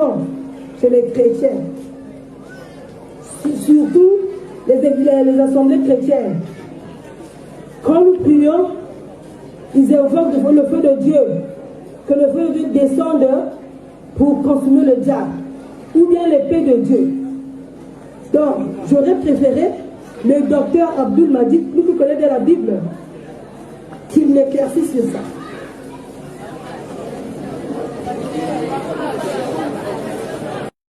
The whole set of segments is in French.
prions chez les chrétiens, surtout les assemblées chrétiennes, quand nous prions, ils invoquent le feu de Dieu, que le feu de Dieu descende pour consumer le diable, ou bien l'épée de Dieu. Donc, j'aurais préféré le docteur Abdul Majid, lui qui connaît de la Bible, qu'il m'éclaircisse sur ça.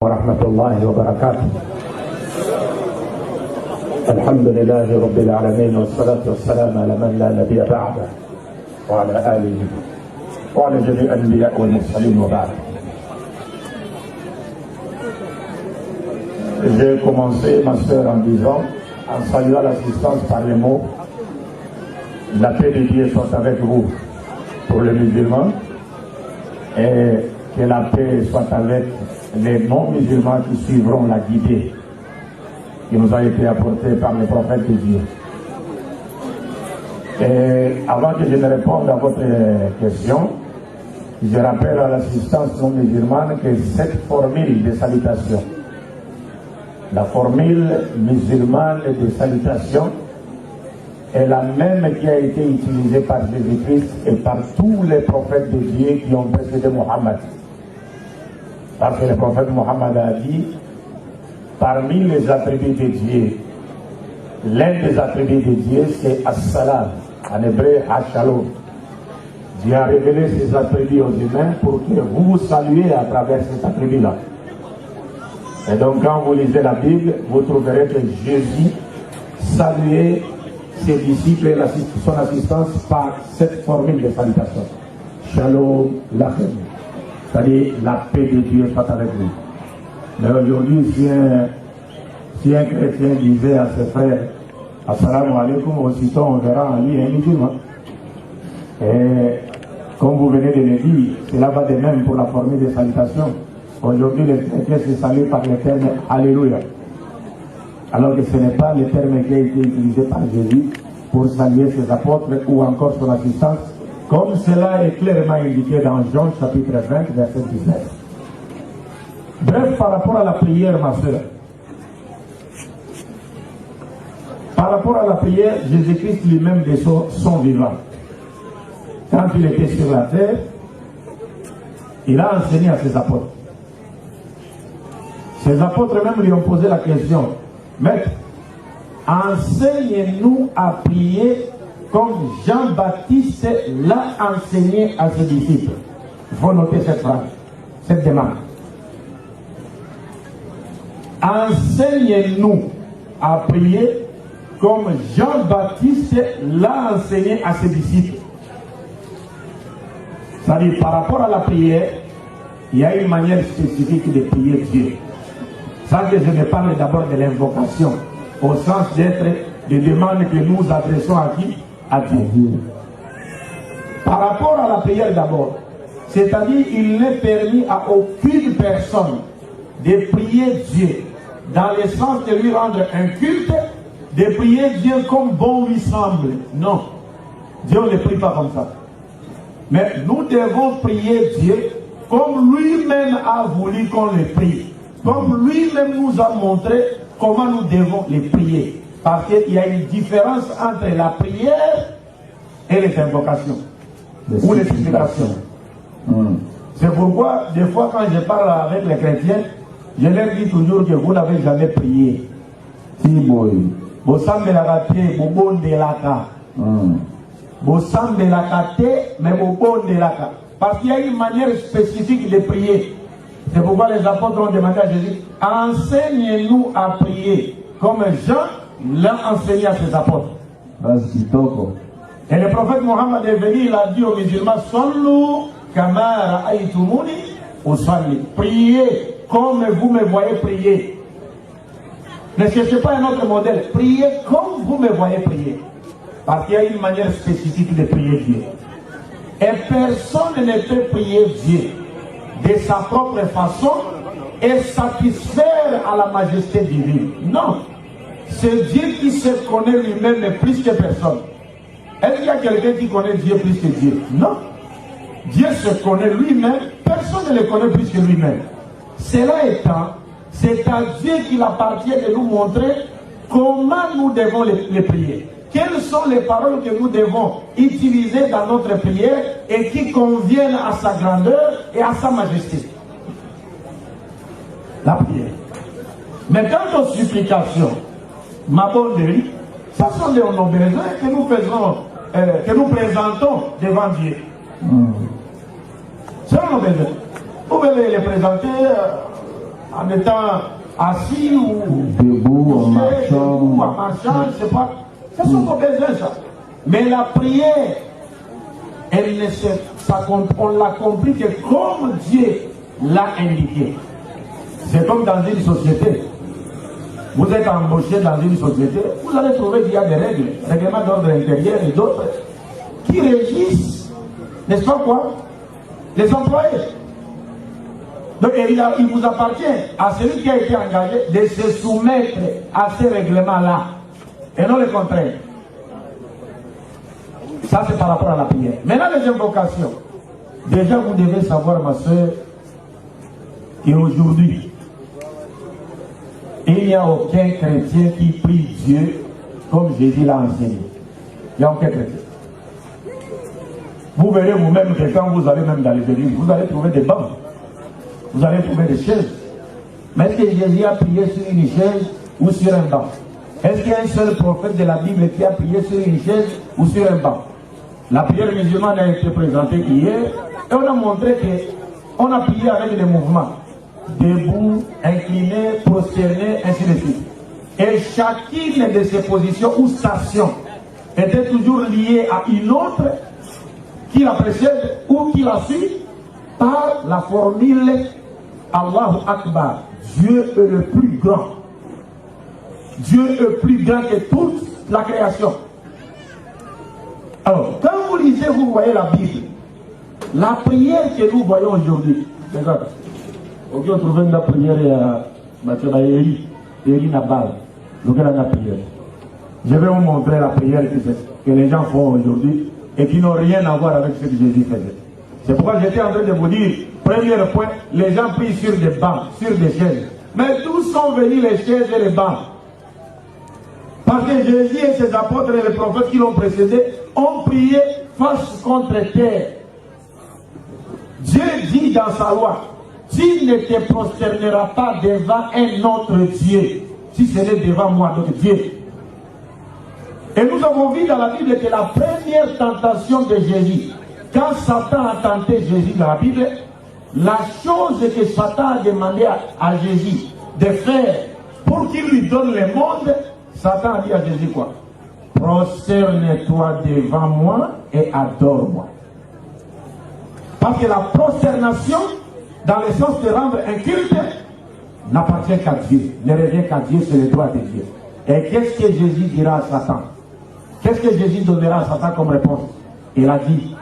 Wa rahmatullahi wa barakatuh. Alhamdulillahi rabbil alamin wa salatu wa salam ala man la nabiyya ba'da wa ala alihi wa ala jami'il anbiya wal mursalin wa ba'd. J'ai commencé, ma sœur, en disant, en saluant l'assistance par les mots, la paix de Dieu soit avec vous pour les musulmans et que la paix soit avec les non-musulmans qui suivront la guidée qui nous a été apportée par les prophètes de Dieu. Et avant que je ne réponde à votre question, je rappelle à l'assistance non-musulmane que cette formule de salutation, la formule musulmane de salutation, est la même qui a été utilisée par Jésus-Christ et par tous les prophètes de Dieu qui ont précédé Mohammed. Parce que le prophète Mohammed a dit, parmi les attributs de Dieu, l'un des attributs de Dieu, c'est As-Salam, en hébreu, Shalom. Dieu a révélé ses attributs aux humains pour que vous vous saluez à travers cet attribut-là. Et donc, quand vous lisez la Bible, vous trouverez que Jésus saluait ses disciples et son assistance par cette formule de salutation. Shalom lachem. C'est-à-dire, la paix de Dieu soit avec vous. Mais aujourd'hui, si un chrétien disait à ses frères, Assalamu alaikum, aussitôt on verra en lui un musulman. Et comme vous venez de le dire, cela va de même pour la formule de salutation. Aujourd'hui, les chrétiens se saluent par le terme Alléluia. Alors que ce n'est pas le terme qui a été utilisé par Jésus pour saluer ses apôtres ou encore son assistance, comme cela est clairement indiqué dans Jean chapitre 20, verset 19. Bref, par rapport à la prière, ma soeur, par rapport à la prière, Jésus-Christ lui-même de son vivant, quand il était sur la terre, il a enseigné à ses apôtres. Ses apôtres même lui ont posé la question, Maître, enseigne-nous à prier comme Jean-Baptiste l'a enseigné à ses disciples. Il faut noter cette phrase, cette demande. Enseigne-nous à prier comme Jean-Baptiste l'a enseigné à ses disciples. C'est-à-dire, par rapport à la prière, il y a une manière spécifique de prier Dieu. Ça que je me parle d'abord de l'invocation, au sens d'être des demandes que nous adressons à qui? À Dieu. Par rapport à la prière d'abord, c'est-à-dire il n'est permis à aucune personne de prier Dieu dans le sens de lui rendre un culte, de prier Dieu comme bon lui semble. Non, Dieu ne prie pas comme ça. Mais nous devons prier Dieu comme lui-même a voulu qu'on le prie. Comme lui-même nous a montré comment nous devons les prier. Parce qu'il y a une différence entre la prière et les invocations. Ou les supplications. C'est pourquoi, des fois, quand je parle avec les chrétiens, je leur dis toujours que vous n'avez jamais prié. Si, boy. Vous semblez la rater, vous bon de la cas. Vous semblez la cater, mais vous bon de la cas. Parce qu'il y a une manière spécifique de prier. C'est pourquoi les apôtres ont demandé à Jésus, enseigne-nous à prier comme Jean l'a enseigné à ses apôtres. Et le prophète Mohammed est venu, il a dit aux musulmans, Sallu kama ra'aytumuni usalli. Priez comme vous me voyez prier. Ne cherchez pas un autre modèle. Priez comme vous me voyez prier. Parce qu'il y a une manière spécifique de prier Dieu. Et personne ne peut prier Dieu de sa propre façon et satisfaire à la majesté divine. Non. C'est Dieu qui se connaît lui-même plus que personne. Est-ce qu'il y a quelqu'un qui connaît Dieu plus que Dieu? Non. Dieu se connaît lui-même, personne ne le connaît plus que lui-même. Cela étant, c'est à Dieu qu'il appartient de nous montrer comment nous devons les prier. Quelles sont les paroles que nous devons utiliser dans notre prière et qui conviennent à sa grandeur et à sa majesté. La prière. Mais quant aux supplications, ma bonne Denis, ce sont nos besoins que nous faisons, que nous présentons devant Dieu. Ce sont nos besoins. Vous pouvez les présenter en étant assis ou debout, en marchant, je ne sais pas. Ce sont nos besoins, ça. Mais la prière, on l'a compris que comme Dieu l'a indiqué. C'est comme dans une société. Vous êtes embauché dans une société, vous allez trouver qu'il y a des règles, règlements d'ordre intérieur et d'autres, qui régissent, n'est-ce pas quoi, les employés. Donc il vous appartient à celui qui a été engagé de se soumettre à ces règlements-là, et non le contraire. Ça c'est par rapport à la prière. Maintenant les invocations. Déjà vous devez savoir, ma soeur, qu'aujourd'hui, il n'y a aucun chrétien qui prie Dieu comme Jésus l'a enseigné. Il n'y a aucun chrétien. Vous verrez vous-même que quand vous allez même dans les églises, vous allez trouver des bancs. Vous allez trouver des chaises. Mais est-ce que Jésus a prié sur une chaise ou sur un banc? Est-ce qu'il y a un seul prophète de la Bible qui a prié sur une chaise ou sur un banc? La prière musulmane a été présentée hier et on a montré qu'on a prié avec des mouvements. Debout, incliné, prosterné, ainsi de suite. Et chacune de ces positions ou stations était toujours liée à une autre qui la précède ou qui la suit par la formule Allahu Akbar. Dieu est le plus grand. Dieu est plus grand que toute la création. Alors, quand vous lisez, vous voyez la Bible. La prière que nous voyons aujourd'hui, regarde. Ok, on trouve une prière à Eri Nabal. Donc, elle a la prière. Je vais vous montrer la prière que les gens font aujourd'hui et qui n'ont rien à voir avec ce que Jésus faisait. C'est pourquoi j'étais en train de vous dire, premier point, les gens prient sur des bancs, sur des chaises. Mais d'où sont venus les chaises et les bancs? Parce que Jésus et ses apôtres et les prophètes qui l'ont précédé ont prié face contre terre. Dieu dit dans sa loi, tu ne te prosterneras pas devant un autre Dieu, si ce n'est devant moi, notre Dieu. Et nous avons vu dans la Bible que la première tentation de Jésus, quand Satan a tenté Jésus dans la Bible, la chose que Satan a demandé à Jésus de faire pour qu'il lui donne le monde, Satan a dit à Jésus quoi? Prosterne-toi devant moi et adore-moi. Parce que la prosternation, dans le sens de rendre un culte, n'appartient qu'à Dieu, ne revient qu'à Dieu, c'est le droit de Dieu. Et qu'est-ce que Jésus dira à Satan? Qu'est-ce que Jésus donnera à Satan comme réponse? Il a dit,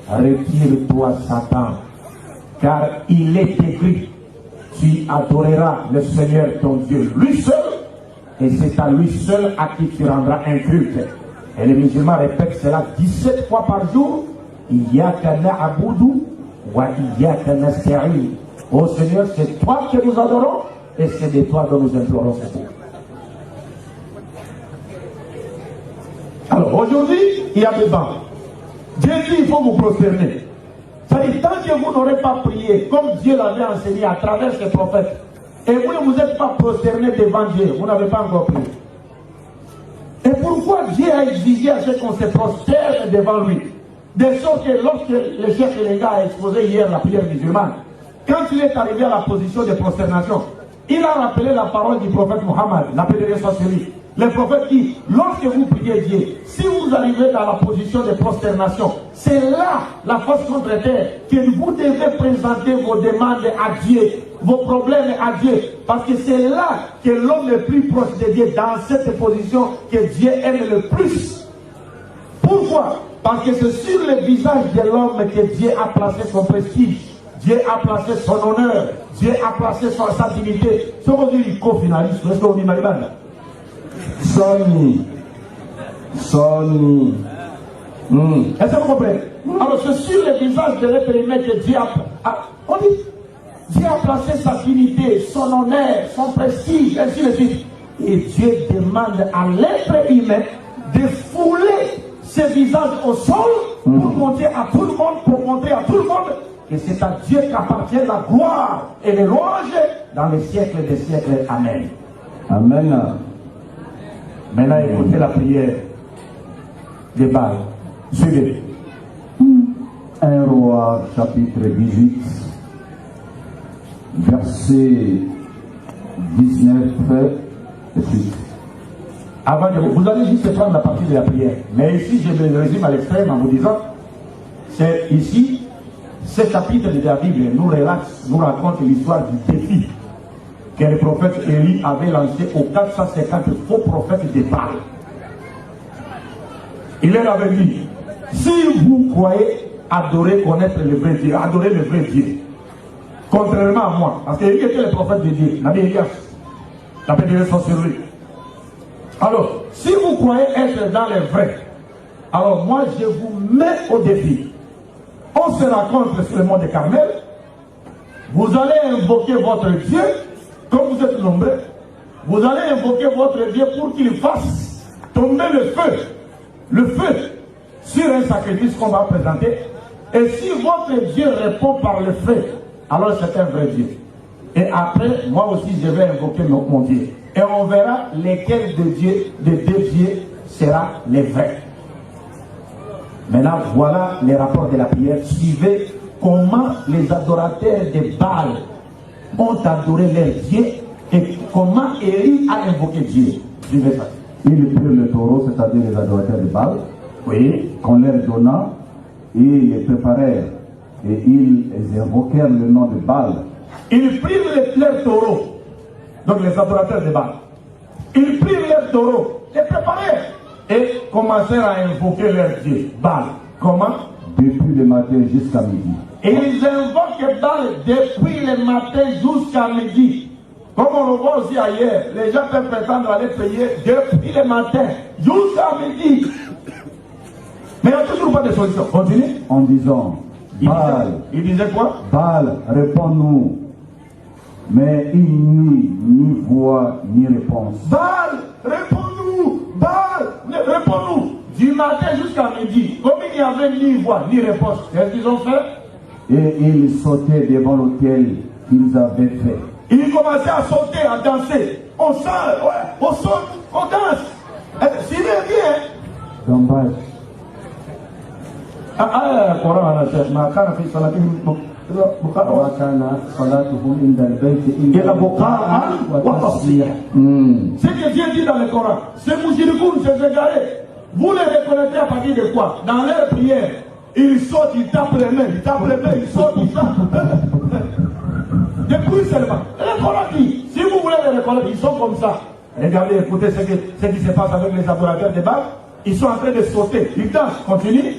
retire-toi Satan, car il est écrit, tu adoreras le Seigneur ton Dieu, lui seul, et c'est à lui seul à qui tu rendras un culte. Et les musulmans répètent cela 17 fois par jour. Iyyaka na'budu wa iyyaka nasta'in. Oh Seigneur, c'est toi que nous adorons et c'est de toi que nous implorons secours. Alors aujourd'hui, il y a des bancs. Dieu dit il faut vous prosterner. C'est-à-dire, tant que vous n'aurez pas prié comme Dieu l'avait enseigné à travers ses prophètes, et vous ne vous êtes pas prosterné devant Dieu, vous n'avez pas encore prié. Et pourquoi Dieu a exigé à ce qu'on se prosterne devant lui? De sorte que lorsque le chef de l'État a exposé hier la prière musulmane, quand il est arrivé à la position de prosternation, il a rappelé la parole du prophète Mohammed, la paix de Dieu soit sur lui. Le prophète dit, lorsque vous priez Dieu, si vous arrivez dans la position de prosternation, c'est là, la face contre terre, que vous devez présenter vos demandes à Dieu, vos problèmes à Dieu. Parce que c'est là que l'homme est plus proche de Dieu, dans cette position que Dieu aime le plus. Pourquoi? Parce que c'est sur le visage de l'homme que Dieu a placé son prestige. Dieu a placé son honneur. Dieu a placé sa dignité. Ce qu'on dit, il co-finaliste. Est-ce qu'on dit Maribanda? Sonny. Est-ce que vous comprenez? Alors c'est sur le visage de l'être humain que Dieu a... On dit, Dieu a placé sa dignité, son honneur, son prestige, ainsi de suite. Et Dieu demande à l'être humain de fouler ses visages au sol pour montrer à tout le monde que c'est à Dieu qu'appartient la gloire et les louanges dans les siècles des siècles. Amen. Amen. Maintenant, écoutez la prière de Baal. Suivez. 1 Roi chapitre 18, verset 19 et suite. Avant de vous allez juste prendre la partie de la prière. Mais ici, je me résume à l'extrême en vous disant, c'est ici, ce chapitre de la Bible nous raconte l'histoire du défi que le prophète Élie avait lancé aux 450 faux prophètes de Baal. Il leur avait dit, si vous croyez adorer, connaître le vrai Dieu, adorer le vrai Dieu, contrairement à moi, parce qu'Élie était le prophète de Dieu, Nabi Elias, la prédilection sur lui. Alors, si vous croyez être dans le vrai, alors moi je vous mets au défi. On se rencontre sur le mont de Carmel, vous allez invoquer votre Dieu, comme vous êtes nombreux, vous allez invoquer votre Dieu pour qu'il fasse tomber le feu sur un sacrifice qu'on va présenter. Et si votre Dieu répond par le feu, alors c'est un vrai Dieu. Et après, moi aussi je vais invoquer mon Dieu. Et on verra lesquels des deux dieux sera les vrais. Maintenant, voilà les rapports de la prière. Suivez comment les adorateurs de Baal ont adoré leur Dieu et comment Élie a invoqué Dieu. Suivez ça. Ils prirent le taureau, c'est-à-dire les adorateurs de Baal, Oui. qu'on leur donna, et ils les préparèrent, et ils invoquèrent le nom de Baal. Ils prirent leur taureau, donc les adorateurs de Baal. Ils prirent leur taureau, les préparèrent et commencèrent à invoquer leur Dieu, Baal. Comment? Depuis le matin jusqu'à midi. Et ils invoquent Baal depuis le matin jusqu'à midi. Comme on le voit aussi ailleurs, les gens peuvent prétendre aller prier depuis le matin jusqu'à midi. Mais il n'y a toujours pas de solution. Continue. En disant, Baal, Il disait quoi? Baal, réponds-nous. Mais il n'y ni voix ni réponse. Baal, réponds-nous! Baal, réponds-nous! Du matin jusqu'à midi, comme il n'y avait ni voix ni réponse, qu'est-ce qu'ils ont fait? Et ils sautaient devant l'autel qu'ils avaient fait. Ils commençaient à sauter, à danser. On sort, ouais, on saute, on danse. C'est bien. Dommage. Coran, ما كان في صلاتهم وكان صلاتهم عند البيت إلا بكاء وتصديق. Ce que Dieu dit dans le Coran, ces moujirikoun, ces égarés, vous les reconnaissez à partir de quoi? Dans leur prière, ils sautent, ils tapent les mains, ils sautent, ils tapent. Depuis seulement. Le Coran dit, si vous voulez les reconnaître, ils sont comme ça. Regardez, écoutez ce qui se passe avec les adorateurs de Baal. Ils sont en train de sauter, ils dansent, continue.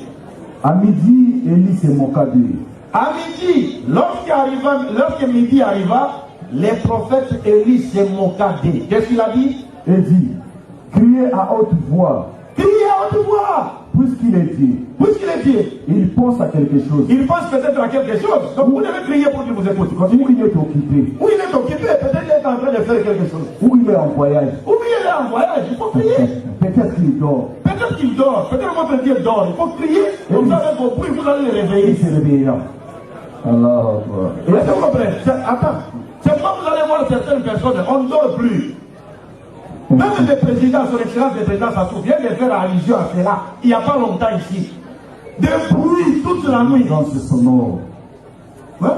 À midi, Élie se moqua d'eux. À midi, lorsque midi arriva, les prophètes Élie se moqua d'eux. Qu'est-ce qu'il a dit? Et dit, criez à haute voix. Criez à haute voix. Puisqu'il est Dieu. Puisqu'il est Dieu. Il pense à quelque chose. Il pense peut-être à quelque chose. Donc vous devez crier pour qu'il vous écoute. Continue. Où il est occupé. Où il est occupé, peut-être il est en train de faire quelque chose. Où il est en voyage. Ou bien il est en voyage, il faut crier. Peut-être qu'il dort. Peut-être qu'il dort, peut-être votre Dieu dort. Il faut crier. Comme ça, avec vos bruits, vous allez le Il réveiller. se réveilla. Allah. Est-ce que vous comprenez? Attends. C'est pas vous allez voir certaines personnes, on ne dort plus. Même le président, son excellence le président Sassou vient de faire allusion à cela il n'y a pas longtemps ici. Des bruits toute la nuit. Nuisance sonore. Hein?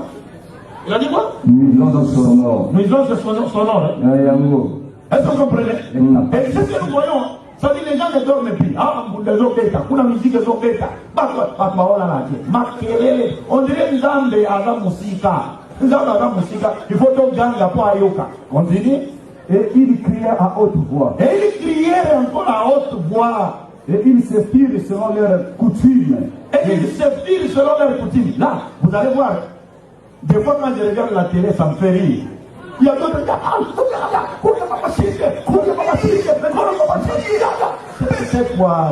Il a dit quoi? Nuisance sonore. Nuisance sonore. Yango. Est-ce que vous comprenez? Et c'est ce que nous voyons. Ça dit les gens ne dorment plus. Ah, les obéta, kuna musique les obéta. On dirait Nzambe Aza Musika. Nzambe Aza Musika. Il faut donc gagner la poire Ayoka. Continue. Et il criait à haute voix. Et ils criaient encore à haute voix. Et ils se firent selon leur coutume. Et ils se firent selon leur coutume. Là, vous allez voir. Des fois, quand je regarde la télé, ça me fait rire. Il y a d'autres gars. C'est quoi?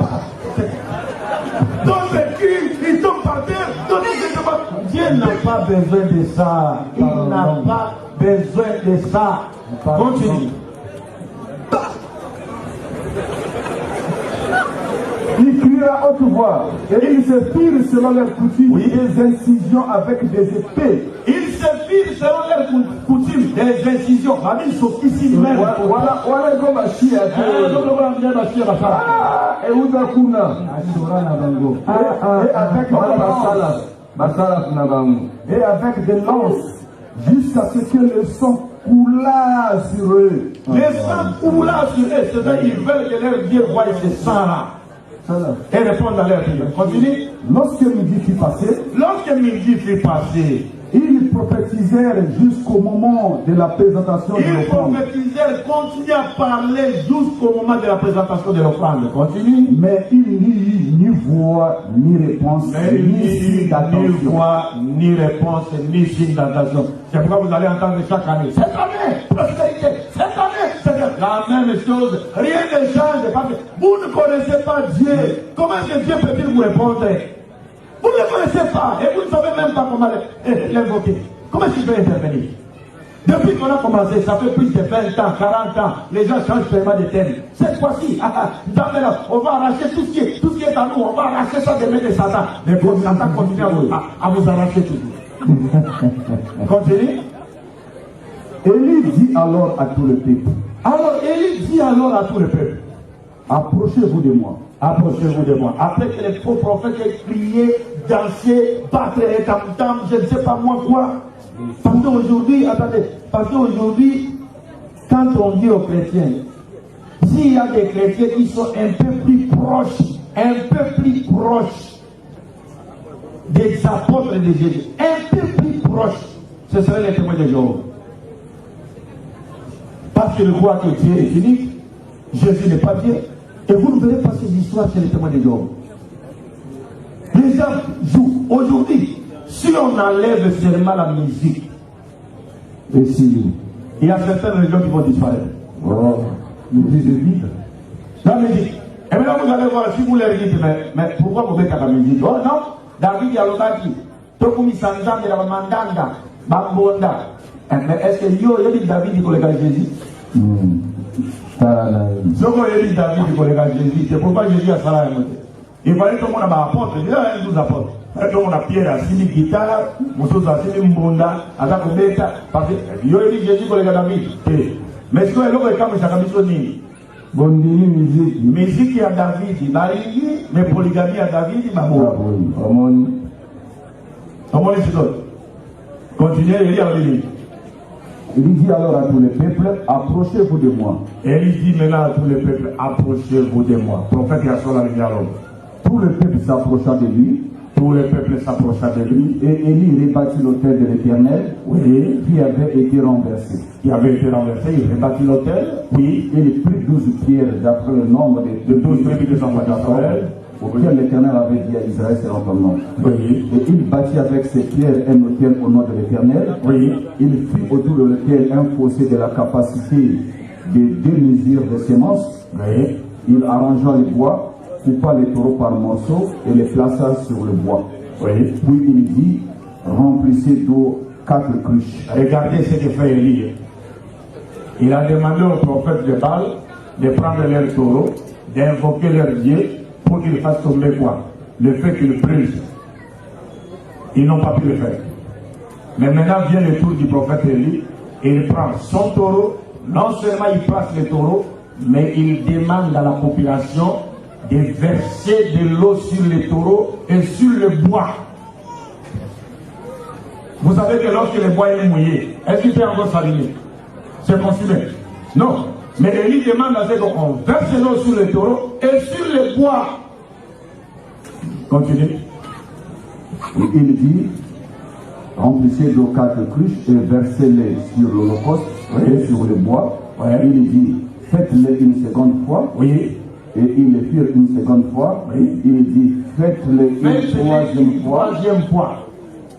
D'autres crient, ils tombent par terre. D'autres se demandent. Dieu n'a pas besoin de ça. Il n'a pas besoin de ça. Continue. Il cria à haute voix, et ils se firent selon leur coutume des incisions avec des épées. Ils se firent selon leur coutume des incisions. Ici même. Voilà comme à chier. Et où est Kuna? Et avec des lances, jusqu'à ce que le sang coula sur eux. Le sang coula sur eux. C'est-à-dire qu'ils veulent que leur Dieu voie ce sang-là. Et répondre à leur prière. Continue. Lorsque midi fut passé, ils prophétisèrent jusqu'au moment de la présentation de l'offrande. Ils prophétisèrent, continuent à parler jusqu'au moment de la présentation de l'offrande. Continue. Mais il n'y eut ni voix, ni réponse, ni signe d'attention. Ni voix, ni réponse, ni signe d'attention. C'est pourquoi vous allez entendre chaque année. Cette année, prospérité. Cette année, c'est la même chose. Rien ne change. Parce que vous ne connaissez pas Dieu. Comment est-ce que Dieu peut-il vous répondre? Vous ne le connaissez pas et vous ne savez même pas comment l'invoquer. Comment est-ce qu'il peut intervenir? Depuis qu'on a commencé, ça fait plus de 20 ans, 40 ans, les gens changent tellement de thème. Cette fois-ci, on va arracher tout ce qui est à nous, on va arracher ça des mains de Satan. Mais comme Satan continue à vous arracher tout. Continue. Élie dit alors à tout le peuple. Approchez-vous de moi. Approchez-vous de moi. Après que les faux prophètes aient crié, dansé, battre les tam-tams, je ne sais pas moi quoi. Parce qu'aujourd'hui, quand on dit aux chrétiens, s'il y a des chrétiens qui sont un peu plus proches des apôtres de Jésus, un peu plus proches, ce seraient les témoins de Jéhovah. Parce qu'ils croient que Dieu est unique, Jésus n'est pas Dieu. Et vous ne verrez pas ces histoires chez les témoins de Jéhovah. Les gens jouent. Aujourd'hui, si on enlève seulement la musique, Et si il y a certaines régions qui vont disparaître. l'église est vide. La musique. Et maintenant vous allez voir, si vous les dites, mais pourquoi vous mettez la musique? Oh non, David y a longtemps dit, Tokumi Sanzam de la Mandanda, Bambonda. Mais est-ce que yo, il y a David pour le gars Jésus? Ce qu'on dit David pour le gars Jésus, c'est pourquoi Jésus a ça. Il fallait que tout le monde ait un apôtre, il y a 12 apôtres. Tout le monde a Pierre, a signé guitare, Moussous a signé Mbonda, a signé parce que yo, il dit Jésus pour le gars David. Mais ce qu'on est là, c'est comme ça. Bondini musique. Musique à David, mais polygamie à David, continuez, il y a Il dit alors à tous les peuples, approchez-vous de moi. Et il dit maintenant à tous les peuples, approchez-vous de moi. Prophète Yassola Riviaro. Tout le peuple s'approcha de lui. Tout le peuple s'approcha de lui. Et Élie rebâtit l'autel de l'Éternel, qui avait été renversé. Il rebâtit l'autel, oui. Il prit 12 pierres d'après le nombre de 12 tribus de son d'Israël, auquel l'Éternel avait dit à Israël, c'est notre nom. Oui. Et il bâtit avec ses pierres un autel au nom de l'Éternel. Oui. Il fit autour de l'autel un fossé de la capacité de 2 mesures de semences. Oui. Il arrangea les bois, coupa les taureaux par morceaux et les plaça sur le bois. Oui. Puis il dit, remplissez d'eau 4 cruches. Regardez ce que fait Élie. Il a demandé aux prophètes de Baal de prendre leurs taureaux, d'invoquer leur Dieu pour qu'ils fassent tomber quoi? Le fait qu'ils brûlent. Ils n'ont pas pu le faire. Mais maintenant vient le tour du prophète Élie et il prend son taureau. Non seulement il passe le taureau, mais il demande à la population de verser de l'eau sur les taureaux et sur le bois. Vous savez que lorsque le bois est mouillé, est-ce qu'il peut encore s'allumer? C'est consumé. Non. Mais Élie demande à ce qu'on verse l'eau sur les taureaux et sur le bois. Continue. Et il dit, remplissez d'eau 4 cruches et versez-les sur l'holocauste et sur le bois. Il dit, faites-le une seconde fois. Oui. Et ils le firent une seconde fois. Oui. Il dit, faites-le une troisième fois.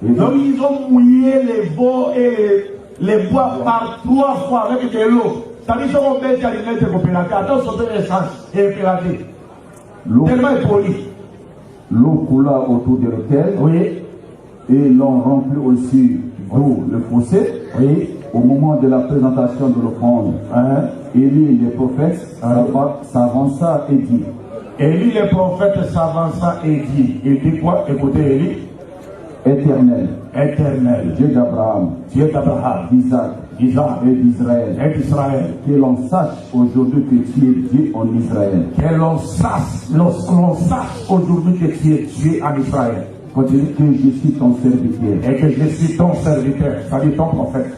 Donc ils ont mouillé les veaux et les bois par 3 fois avec de l'eau. C'est-à-dire qu'ils ont mis à l'unité coopérative. Attention, c'est l'essence et impératif. Tellement poli. L'eau coula autour de l'autel. Oui. Et l'ont rempli aussi d'eau le fossé. Oui. Au moment de la présentation de l'offrande, Élie, le prophète, s'avança et dit. Élie, le prophète, s'avança et dit. Il dit quoi? Écoutez, Élie. Éternel, Éternel, Dieu d'Abraham, d'Isaac et d'Israël, que l'on sache aujourd'hui que tu es Dieu en Israël. Que l'on sache aujourd'hui que tu es Dieu en Israël. Continue que je suis ton serviteur. Et que je suis ton serviteur, c'est-à-dire ton prophète.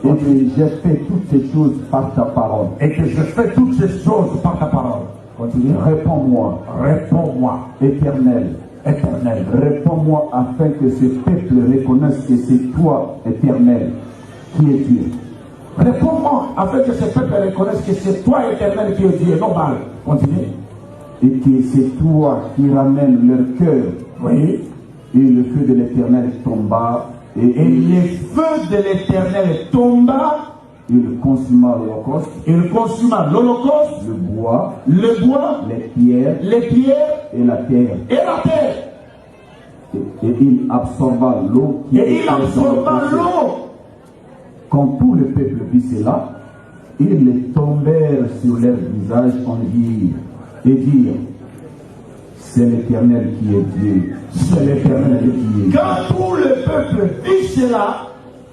Et que j'ai fait toutes ces choses par ta parole. Et que je fais toutes ces choses par ta parole. Continue. Réponds-moi. Réponds-moi. Éternel. Éternel. Réponds-moi afin que ce peuple reconnaisse que c'est toi, Éternel, qui es Dieu. Réponds-moi afin que ce peuple reconnaisse que c'est toi, Éternel, qui es Dieu, non mal. Continue. Et que c'est toi qui ramènes leur cœur. Oui. Et le feu de l'Éternel tomba. Et le feu de l'Éternel tomba. Il consuma l'holocauste. Il consuma l'holocauste. Le bois. Les pierres. Et la terre. Et il absorba l'eau. Quand tout le peuple vit cela, ils tombèrent sur leur visage et dirent, c'est l'Éternel qui est Dieu. C'est l'Éternel qui est Dieu. Quand tout le peuple vit cela,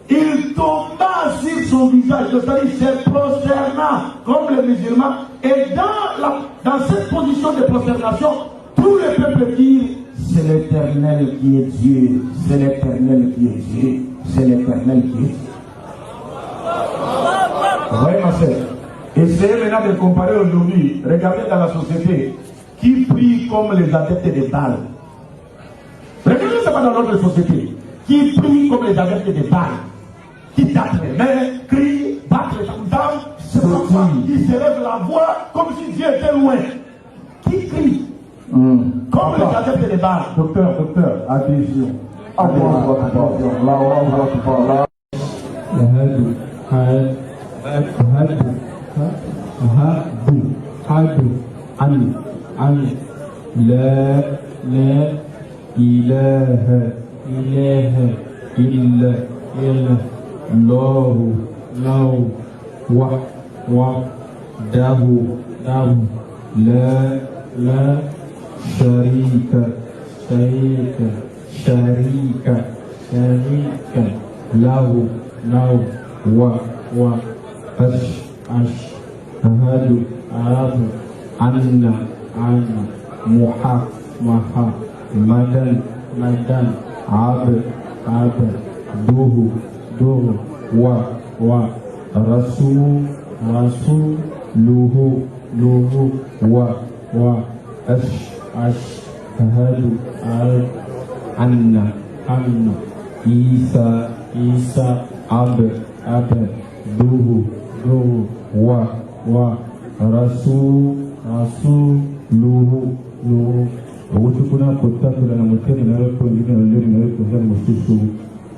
il tomba sur son visage, c'est-à-dire se prosterna comme les musulmans. Et dans cette position de prosternation, tout le peuple dit, c'est l'Éternel qui est Dieu, c'est l'Éternel qui est Dieu, c'est l'Éternel qui est Dieu. Oui, ma sœur. Essayez maintenant de comparer aujourd'hui, regardez dans la société, qui prie comme les adeptes de Baal. Regardez ça dans notre société, qui prie comme les adeptes de Baal. Qui tapent les mains, crient, battent les tam-tams, qui se lèvent la voix comme si Dieu était loin. Qui crie comme les adeptes de Baal. Docteur, attention.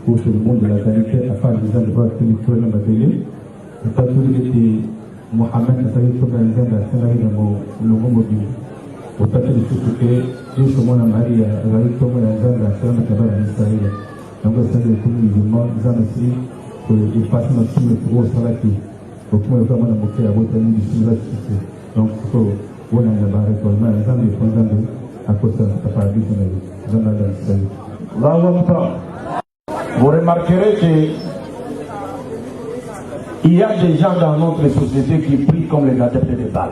pour tout le monde de la qualité, à part les gens de voir que nous prenons la télé, et pas tout le monde Mohamed, ça veut dire que nous avons le monde mobile. Au fait de tout ce que Dieu se montre à Marie, à la vie comme la zone de la femme qui va en Israël. Donc, ça veut dire que nous musulmans, nous avons essayé de passer notre film pour au salati. Donc, moi, vraiment, on a beaucoup à votre ami du Sud. Donc, il faut qu'on ait la barre pour le mal, nous avons des fonds à cause de la paradis, nous avons dans Israël. Vous remarquerez qu'il y a des gens dans notre société qui prient comme les adeptes de Baal,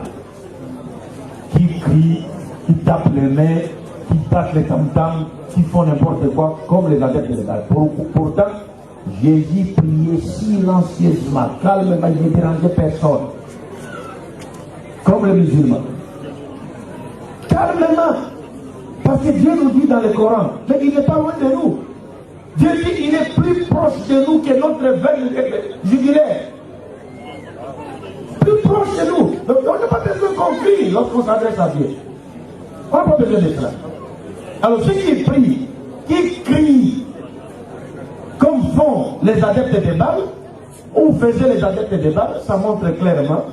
qui crient, qui tapent les mains, qui battent les tam-tams, qui font n'importe quoi comme les adeptes de Baal. Pourtant, Jésus priait silencieusement, calmement, il ne dérangeait personne, comme les musulmans. Calmement, parce que Dieu nous dit dans le Coran, mais il n'est pas loin de nous. Dieu dit qu'il est plus proche de nous que notre veine jugulaire. Plus proche de nous. Donc on n'a pas besoin qu'on crie lorsqu'on s'adresse à Dieu. On n'a pas besoin de cela. Alors ceux qui prient, qui crient, comme font les adeptes de Baal, ou faisaient les adeptes de Baal, ça montre clairement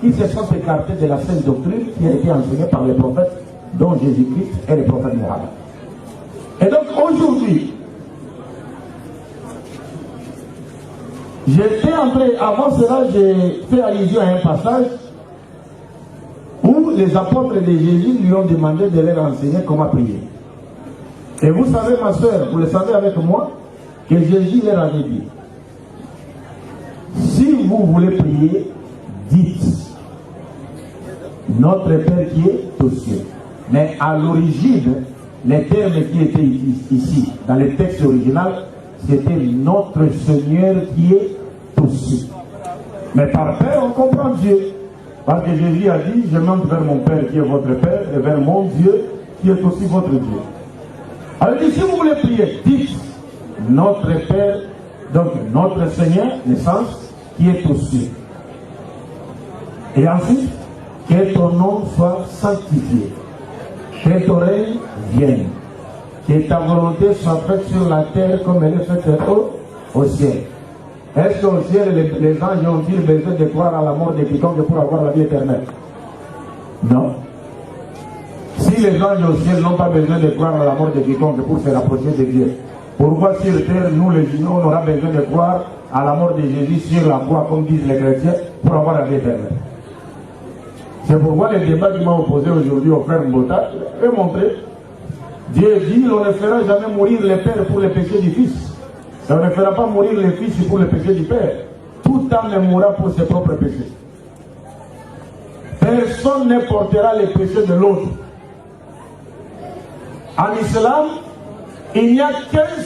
qu'ils se sont écartés de la sainte doctrine qui a été enseignée par les prophètes, dont Jésus-Christ et le prophète Mohammed. Et donc aujourd'hui, J'étais entré, avant cela, j'ai fait allusion à un passage où les apôtres de Jésus lui ont demandé de leur enseigner comment prier. Et vous savez, ma soeur, vous le savez avec moi, que Jésus leur avait dit, si vous voulez prier, dites, notre Père qui est aux cieux. Mais à l'origine, les termes qui étaient ici, dans le texte original, c'était notre Seigneur qui est aux cieux. Mais par Père, on comprend Dieu. Parce que Jésus a dit, je monte vers mon Père qui est votre Père, et vers mon Dieu qui est aussi votre Dieu. Alors il dit, si vous voulez prier, dites, notre Père, donc notre Seigneur, l'essence, qui est aux cieux. Et ensuite, que ton nom soit sanctifié, que ton règne vienne, que ta volonté soit faite sur la terre comme elle est faite au ciel. Est-ce qu'au ciel, les anges ont-ils besoin de croire à la mort de quiconque pour avoir la vie éternelle? Non. Si les anges au ciel n'ont pas besoin de croire à la mort de quiconque pour se rapprocher de Dieu, pourquoi sur terre, nous les humains, on aura besoin de croire à la mort de Jésus sur la croix, comme disent les chrétiens, pour avoir la vie éternelle? C'est pourquoi le débat qui m'a opposé aujourd'hui au frère Mbota, je vais montrer. Dieu dit, on ne fera jamais mourir le Père pour le péché du Fils. Et on ne fera pas mourir le Fils pour le péché du Père. Tout âme mourra pour ses propres péchés. Personne ne portera les péchés de l'autre. En islam, il n'y a un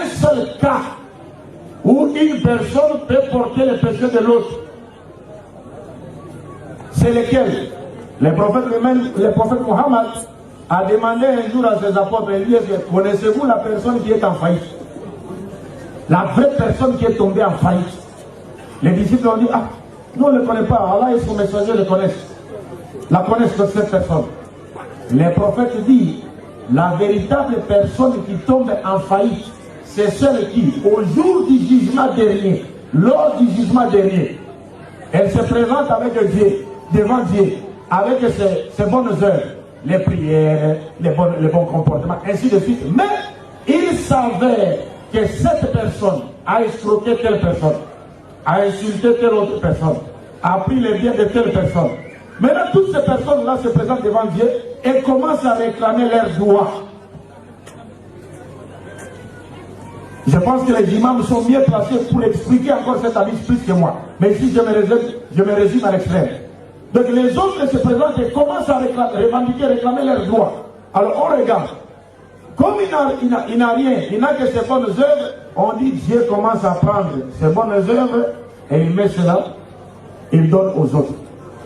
seul cas où une personne peut porter les péchés de l'autre. C'est lequel? Le prophète Mohammed a demandé un jour à ses apôtres, il dit, connaissez-vous la personne qui est en faillite? La vraie personne qui est tombée en faillite. Les disciples ont dit, ah, nous on ne le connaît pas, Allah et son messager le connaissent. La connaissent de cette personne. Le prophète dit, la véritable personne qui tombe en faillite, c'est celle qui, au jour du jugement dernier, lors du jugement dernier, elle se présente avec Dieu, devant Dieu, avec ses bonnes œuvres, les prières, les bons comportements, ainsi de suite. Mais il s'avère que cette personne a escroqué telle personne, a insulté telle autre personne, a pris les biens de telle personne. Maintenant, toutes ces personnes-là se présentent devant Dieu et commencent à réclamer leurs droits. Je pense que les imams sont mieux placés pour expliquer encore cet avis plus que moi. Mais ici, je me résume à l'extrême. Donc les autres se présentent et commencent à réclamer leurs droits. Alors on regarde. Comme il n'a rien, il n'a que ses bonnes œuvres, on dit Dieu commence à prendre ses bonnes œuvres et il met cela, il donne aux autres.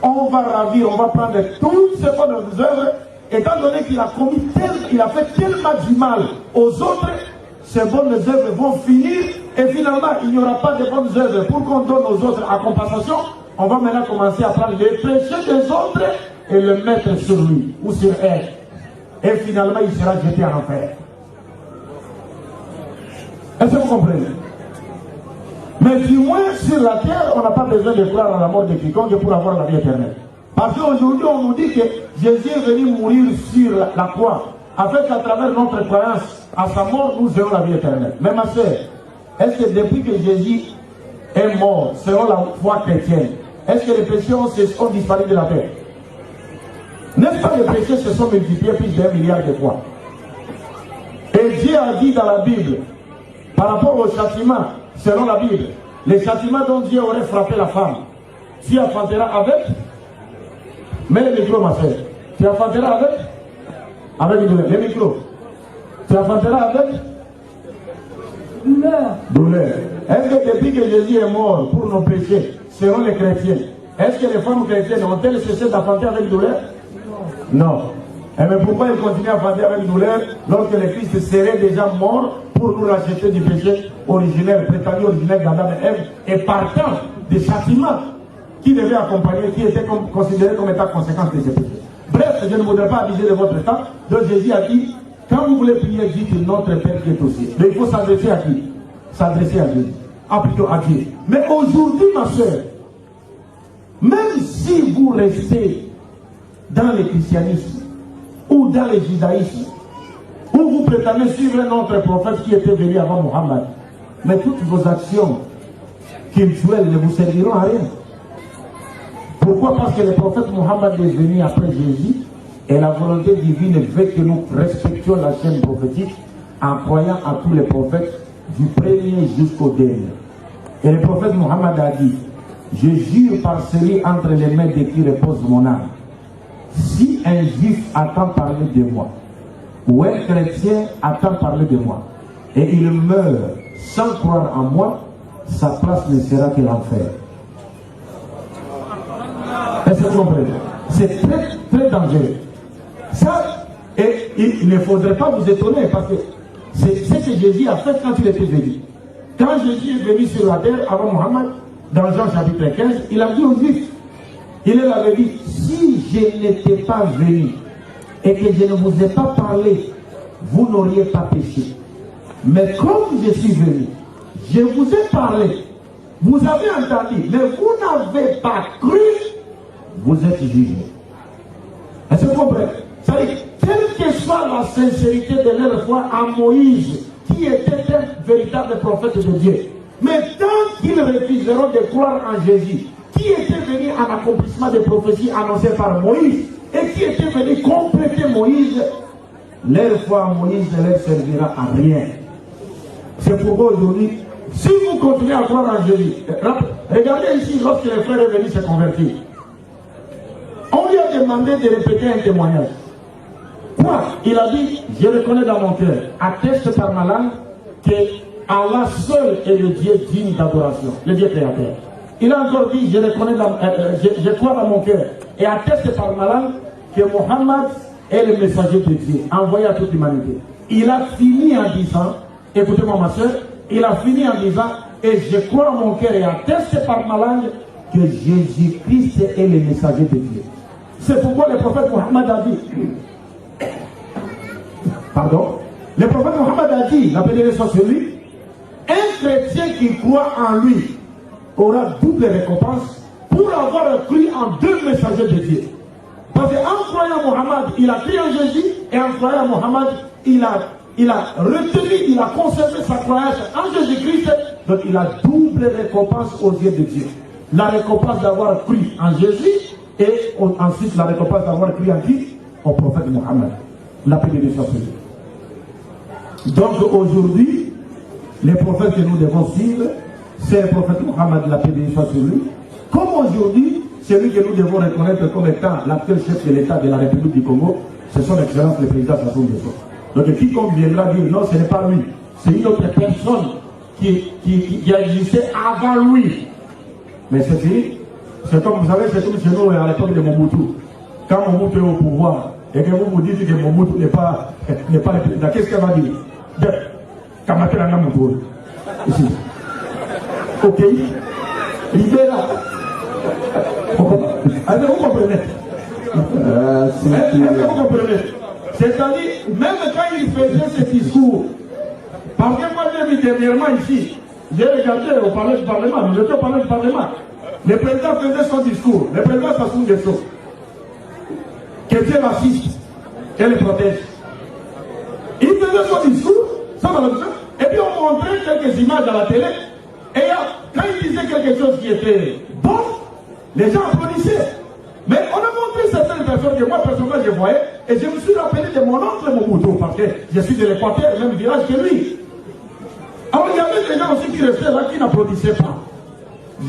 On va ravir, on va prendre toutes ces bonnes œuvres, étant donné qu'il a fait tellement du mal aux autres, ces bonnes œuvres vont finir et finalement il n'y aura pas de bonnes œuvres pour qu'on donne aux autres à compensation. On va maintenant commencer à prendre les péchés des autres et le mettre sur lui ou sur elle. Et finalement, il sera jeté en enfer. Est-ce que vous comprenez? Mais du moins, sur la terre, on n'a pas besoin de croire à la mort de quiconque pour avoir la vie éternelle. Parce qu'aujourd'hui, on nous dit que Jésus est venu mourir sur la croix, afin qu'à travers notre croyance à sa mort, nous aurons la vie éternelle. Mais ma soeur, est-ce que depuis que Jésus est mort, selon la foi chrétienne, est-ce que les péchés ont disparu de la terre? N'est-ce pas, les péchés se sont multipliés plus d'1 milliard de fois? Et Dieu a dit dans la Bible, par rapport au châtiment, selon la Bible, les châtiments dont Dieu aurait frappé la femme, tu affronteras avec, mets le micro ma soeur, tu affronteras avec le micro, tu affronteras avec douleur. Est-ce que depuis que Jésus est mort pour nos péchés, selon les chrétiens, est-ce que les femmes chrétiennes ont-elles cessé d'affronter avec douleur? Non. Et mais pourquoi ils continuent à affronter avec douleur lorsque le Christ serait déjà mort pour nous racheter du péché originel, prétendu originel d'Adam et Ève, et partant des châtiments qui devaient accompagner, qui étaient considérés comme étant conséquence de ces péchés? Bref, je ne voudrais pas abuser de votre temps. Donc Jésus a dit, quand vous voulez prier, dites notre Père qui est aux cieux. Mais il faut s'adresser à qui? S'adresser à Dieu. Ah, plutôt à Dieu. Mais aujourd'hui, ma soeur, même si vous restez dans le christianisme ou dans le judaïsme, où vous prétendez suivre notre prophète qui était venu avant Mohammed, Mais toutes vos actions cultuelles ne vous serviront à rien. Pourquoi? Parce que le prophète Mohammed est venu après Jésus et la volonté divine veut que nous respections la chaîne prophétique en croyant à tous les prophètes du premier jusqu'au dernier. Et le prophète Mohammed a dit: je jure par celui entre les mains de qui repose mon âme, si un juif attend parler de moi, ou un chrétien attend parler de moi, et il meurt sans croire en moi, sa place ne sera que l'enfer. Est-ce que vous comprenez? C'est très très dangereux. Ça, et il ne faudrait pas vous étonner, parce que c'est ce que Jésus a fait quand il était venu. Quand Jésus est venu sur la terre avant Mohammed, dans Jean chapitre 15, il a dit aux Juifs, il leur avait dit: si je n'étais pas venu et que je ne vous ai pas parlé, vous n'auriez pas péché. Mais comme je suis venu, je vous ai parlé, vous avez entendu, mais vous n'avez pas cru, vous êtes jugés. Est-ce que vous comprenez? Ça veut dire, quelle que soit la sincérité de leur foi en Moïse, qui était un véritable prophète de Dieu, mais tant qu'ils refuseront de croire en Jésus, qui était venu en accomplissement des prophéties annoncées par Moïse, et qui était venu compléter Moïse, leur foi en Moïse ne leur servira à rien. C'est pourquoi aujourd'hui, si vous continuez à croire en Jésus, regardez ici, lorsque le frère est venu se convertir, on lui a demandé de répéter un témoignage. Quoi? Il a dit: je reconnais dans mon cœur, atteste par ma langue, que Allah seul est le Dieu digne d'adoration, le Dieu créateur. Il a encore dit: je reconnais je crois dans mon cœur, et atteste par ma langue que Mohammed est le messager de Dieu, envoyé à toute l'humanité. Il a fini en disant, écoutez-moi ma soeur, il a fini en disant: et je crois dans mon cœur et atteste par ma langue que Jésus-Christ est le messager de Dieu. C'est pourquoi le prophète Mohammed a dit, pardon, le prophète Mohammed a dit, la bénédiction sur lui, un chrétien qui croit en lui aura double récompense pour avoir cru en deux messagers de Dieu. Parce qu'en croyant Mohammed, il a cru en Jésus, et en croyant Mohammed, il a retenu, il a conservé sa croyance en Jésus-Christ, donc il a double récompense aux yeux de Dieu. La récompense d'avoir cru en Jésus, et ensuite la récompense d'avoir cru en qui? Au prophète Mohammed. La paix de Dieu soit sur lui. Donc aujourd'hui, les prophètes que nous devons suivre, c'est le prophète Mohammed, la paix de Dieu soit sur lui. Comme aujourd'hui, celui que nous devons reconnaître comme étant l'actuel chef de l'État de la République du Congo, c'est son excellence le président Sassou Nguesso. Donc quiconque viendra dire non, ce n'est pas lui, c'est une autre personne qui a existé avant lui. Mais c'est fini. C'est comme vous savez, c'est comme chez nous à l'époque de Mobutu. Quand Mobutu est au pouvoir et que vous vous dites que Mobutu n'est pas le président, qu'est-ce qu'elle va dire? Kamateranga Mobutu. Ici. Ok. Il est là. Est-ce que vous comprenez? Est-ce que vous comprenez? C'est-à-dire, même quand il faisait ce discours, parce que moi j'ai vu dernièrement ici, j'ai regardé au palais du Parlement, j'étais au palais du Parlement, le président faisait son discours, le président Sassou Nguesso, que Dieu l'assiste et le protège. Il faisait son discours, et puis on montrait quelques images à la télé, et quand il disait quelque chose qui était bon, les gens applaudissaient. Mais on a montré certaines personnes que moi personnellement je voyais, et je me suis rappelé de mon oncle Mobutu, parce que je suis de l'Équateur, même village que lui. Alors il y avait des gens aussi qui restaient là, qui n'applaudissaient pas.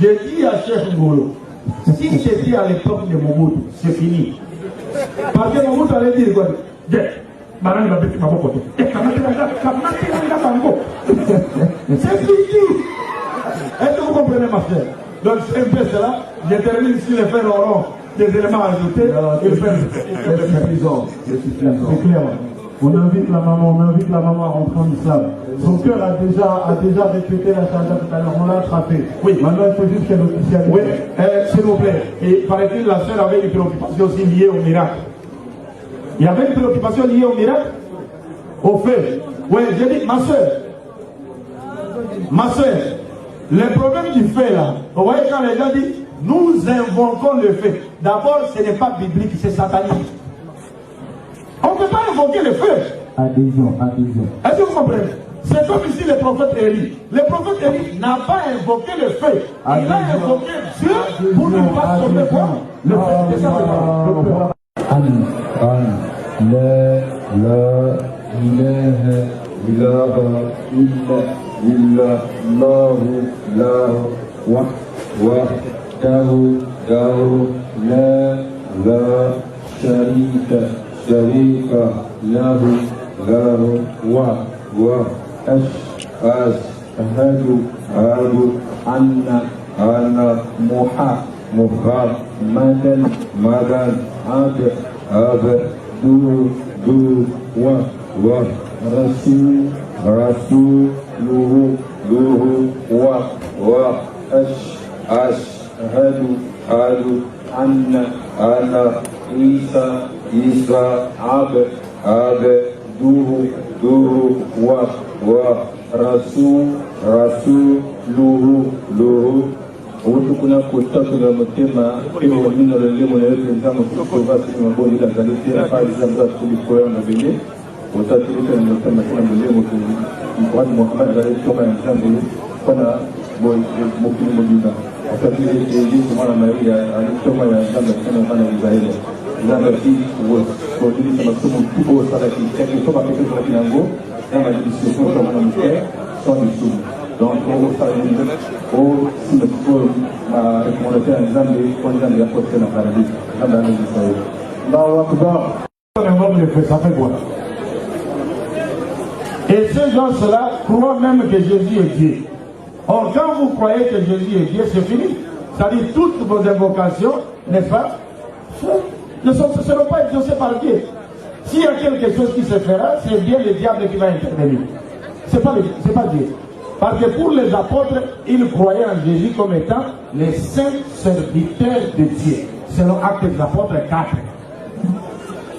J'ai dit à Cheikh Ngolo, si c'était à l'époque de Mobutu, c'est fini. Parce que Mobutu allait dire quoi? C'est fini. Est-ce que vous comprenez ma soeur? Donc c'est un peu cela. Je termine si les frères auront des éléments à ajouter. C'est suffisant. C'est clair. On invite la maman à rentrer en islam. Son cœur a déjà répété la charge tout à l'heure. On l'a attrapé. Oui. Maintenant, il faut juste qu'elle officialise. Oui, s'il vous plaît. Et paraît-il, la sœur avait une préoccupation aussi liée au miracle. Il y avait une préoccupation liée au miracle? Au feu. Oui, j'ai dit, ma soeur, le problème du feu là, vous voyez quand les gens disent, nous invoquons le feu. D'abord, ce n'est pas biblique, c'est satanique. On ne peut pas invoquer le feu. Adhésion. Est-ce que vous comprenez? C'est comme ici le prophète Élie. Le prophète Élie n'a pas invoqué le feu. Il a invoqué Dieu pour ne pas sauver quoi? Le feu. C'est ça le peuple. لا إله إلا الله وحده لا شريك له وأشهد أن محمدا عبده ورسوله وأشهد أن عيسى عبده ورسوله utukuna kutakula mutema ewo nino lelemo na yote nzamo kutoka sima boli la galite afali za mza tulikoya na bele utatilika na mutema kina mlemo kwa Muhammad gale toka nzambo kana boy mukini mudina utatilika eji kumana Maria alitoka ya nzambo kana kana Israeli nzambo hii kwa dili kama somo tubo sala kiteke toka kitu kwa kinango na discussion kwa mwanamke sans dessous. Donc, si le faut recommander un exemple, on va lui apporter la paradis. Ça fait quoi? Et ces gens-là croient même que Jésus est Dieu. Or, quand vous croyez que Jésus est Dieu, c'est fini. C'est-à-dire toutes vos invocations, n'est-ce pas, ne seront pas exaucées par Dieu. S'il y a quelque chose qui se fera, c'est bien le diable qui va intervenir. C'est pas Dieu. Parce que pour les apôtres, ils croyaient en Jésus comme étant les saints serviteurs de Dieu. Selon Actes des Apôtres 4.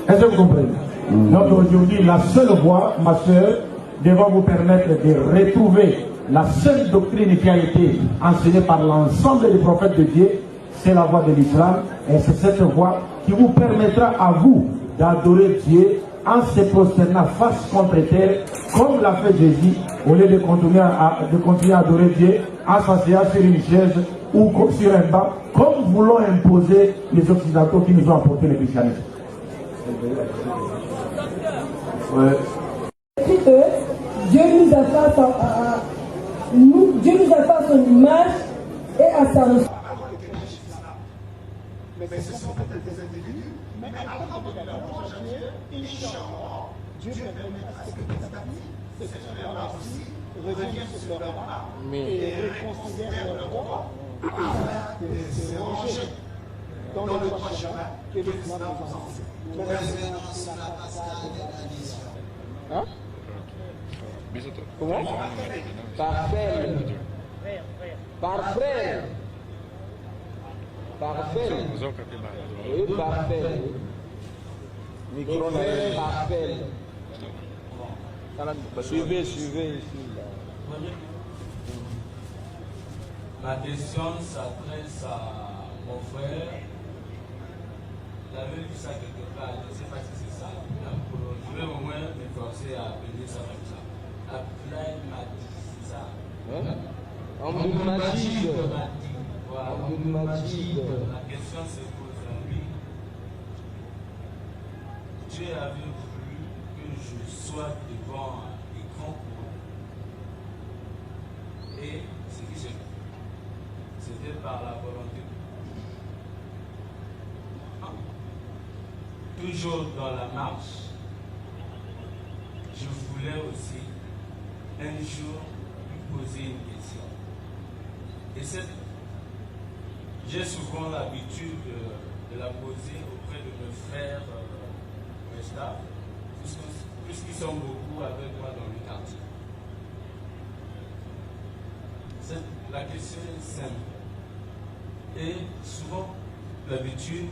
Est-ce que vous comprenez? Donc aujourd'hui, la seule voie, ma soeur, devant vous permettre de retrouver la seule doctrine qui a été enseignée par l'ensemble des prophètes de Dieu, c'est la voie de l'islam. Et c'est cette voie qui vous permettra à vous d'adorer Dieu en se prosternant face contre terre, comme l'a fait Jésus, au lieu de continuer à adorer Dieu, en s'asseyant sur une chaise ou sur un banc, comme voulons imposer les Occidentaux qui nous ont apporté le christianisme. Ouais. Dieu nous a fait à son image et à sa ressource. Mais ce sont peut-être des individus, mais avant de continuer, Inch'Allah, Dieu permet à ce que petit à petit, cette affaire-là aussi revienne sur leur part et reconsidère leur droit afin de se ranger dans le droit chemin que l'Islam nous enseigne. Pour référence à la passade de la mission. Hein? Comment? Par frère. Par frère. Parfait. Oui, parfait. Micro parfait. Suivez ici. Ma question s'adresse à mon frère. J'avais vu ça quelque part, je ne sais pas si c'est ça. Je vais au moins m'efforcer à appeler ça comme ça. Abdoulaye Madi, c'est ça? Abdoulaye Madi. Voilà. La question se pose à lui. Dieu avait voulu que je sois devant l'écran pour lui. Et ce qui s'est fait, c'était par la volonté de Dieu. Toujours dans la marche, je voulais aussi un jour lui poser une question. Et j'ai souvent l'habitude de la poser auprès de mes frères Westaf, puisqu'ils sont beaucoup avec moi dans le quartier. La question est simple. Et souvent, l'habitude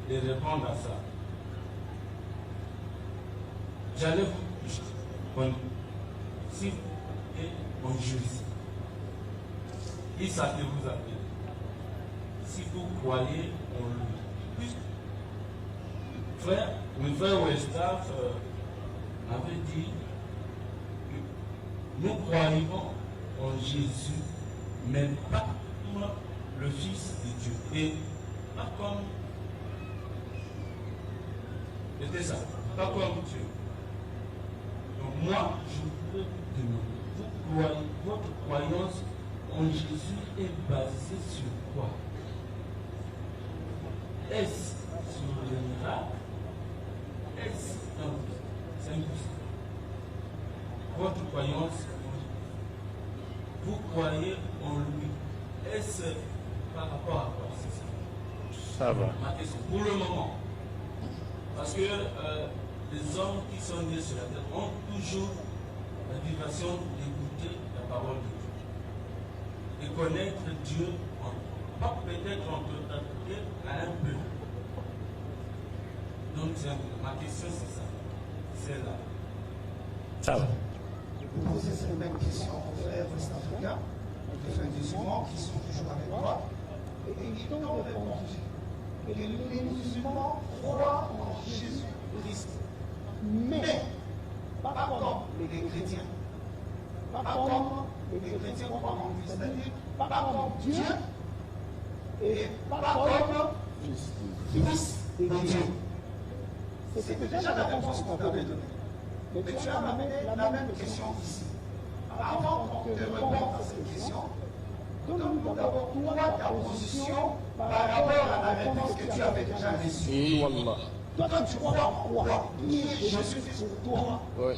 de répondre à ça. J'allais vous... Si et on juge. Il savait vous appeler. Si vous croyez en lui. Mon frère Westaf m'avait dit nous croyons en Jésus, mais pas comme le Fils de Dieu. Et pas comme... C'était ça, pas comme Dieu. Donc moi, je peux vous demander, votre croyance en Jésus est basée sur quoi? Est-ce sur le miracle? Est-ce non? C'est impossible. Votre croyance, vous croyez en lui. Est-ce par rapport à quoi? C'est ça. Ça va. Ma question, pour le moment. Parce que les hommes qui sont nés sur la terre ont toujours la vibration d'écouter la parole de Dieu. Et connaître Dieu, pas peut-être en totalité, à un peu. Donc ma question c'est ça. C'est là. Ça va. Vous posez cette même question aux frères west-africains, aux frères musulmans qui sont toujours avec moi, et ils ont répondu que les musulmans croient en Jésus-Christ, mais pas comme les chrétiens, pas comme les chrétiens croient en Christ, c'est-à-dire pas comme Dieu et pas comme Fils de Dieu. C'est déjà la réponse qu'on t'avait donnée. Mais tu as amené la même question ici. Avant qu'on te réponde à cette question, donne-nous d'abord toi ta position par rapport à la réponse que tu avais déjà reçue. Toi, tu crois en quoi? Qui est Jésus pour toi? Oui.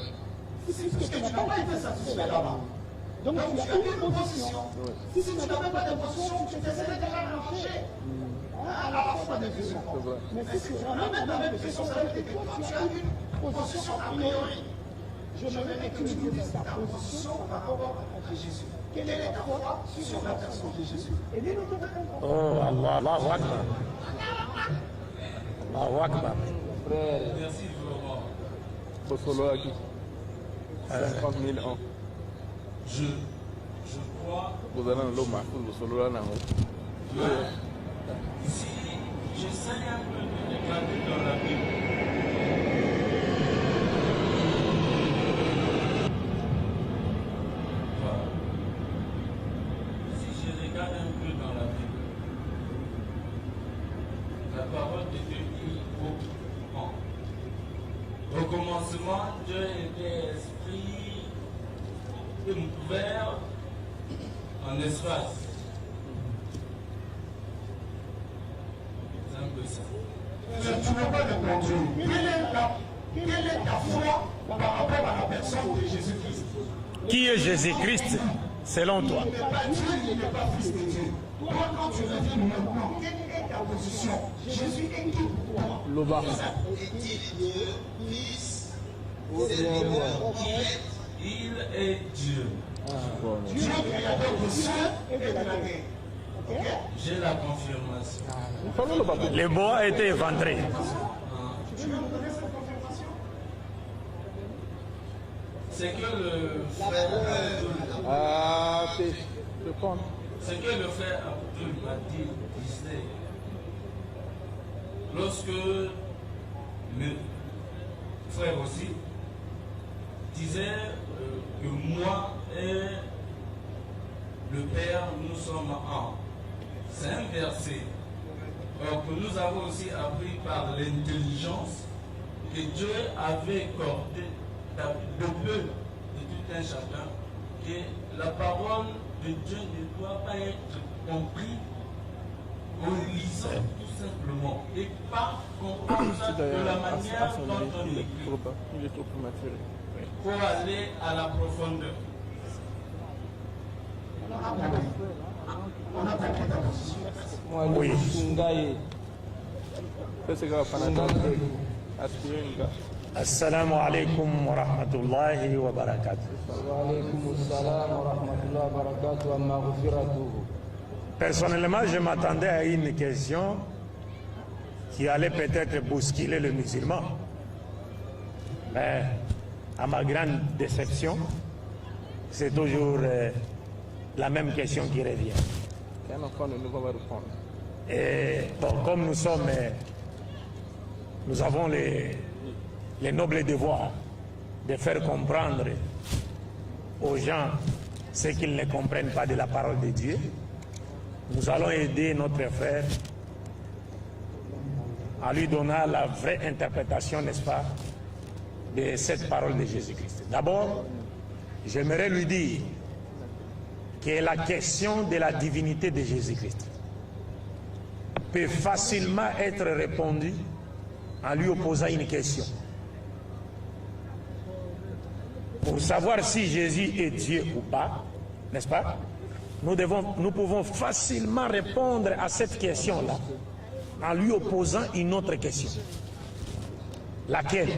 Parce que tu n'as pas été satisfait là-bas. Donc tu as une position. Si tu n'avais pas de position, tu te serais déjà mélangé à la fois des visions. Mais si tu ramènes la même question, ça veut dire que toi, tu as une position a priori. Je me mets que tu me dises ta position par rapport à Jésus. Quelle est ta foi sur la personne de Jésus? Et dis-nous tout répondre. Oh, Allahu Akbar. Allahu Akbar. Frère, Merci vraiment. Bosolo Aki. 50 000 ans. Je crois Vous allez dans l'eau, Bosolo là, ici, j'essaie un peu de regarder dans la Bible. Voilà. Si je regarde un peu dans la Bible, la parole de Dieu dit au commencement, Dieu était esprit ouvert en espace. C'est un peu ça. Tu n'as pas répondu. Quelle est ta foi par rapport à la personne de Jésus-Christ? Qui est Jésus-Christ selon toi? Il n'est pas Dieu, il n'est pas Fils de Dieu. Toi, quand tu reviens maintenant, quelle est ta position? Jésus est qui pour toi? Loba. Est-il Dieu, Fils, Seigneur, il est Dieu. Dieu créateur de cieux et de la terre. J'ai la confirmation. Le bois a été éventré. Tu veux me donner cette confirmation? C'est que le frère Abdul, Ah, je pense. c'est que le frère Abdul m'a dit, disait, lorsque le frère aussi disait que moi et le Père, nous sommes un. C'est un verset. Alors que nous avons aussi appris par l'intelligence que Dieu avait accordé le peu de tout un chacun, que la parole de Dieu ne doit pas être comprise en lisant tout simplement et pas comprendre ça de la manière dont on écrit. Il est trop prématuré. Pour aller à la profondeur. On a compris ta position. Moi, Oui. je suis Ngaye. C'est ce que Panadol aspiré une gars. Assalamu alaikum wa rahmatullahi wa barakatuh. Wa alaykum assalam wa rahmatullahi wa barakatuh wa maghfiratuhu. Personnellement, je m'attendais à une question qui allait peut-être bousculer le musulman. Mais à ma grande déception, c'est toujours la même question qui revient. Qu'un enfant de nous va répondre. Et bon, comme nous avons les nobles devoirs de faire comprendre aux gens ce qu'ils ne comprennent pas de la parole de Dieu, nous allons aider notre frère à lui donner la vraie interprétation, n'est-ce pas, de cette parole de Jésus-Christ. D'abord, j'aimerais lui dire que la question de la divinité de Jésus-Christ peut facilement être répondue en lui opposant une question. Pour savoir si Jésus est Dieu ou pas, n'est-ce pas, nous pouvons facilement répondre à cette question-là en lui opposant une autre question. Laquelle?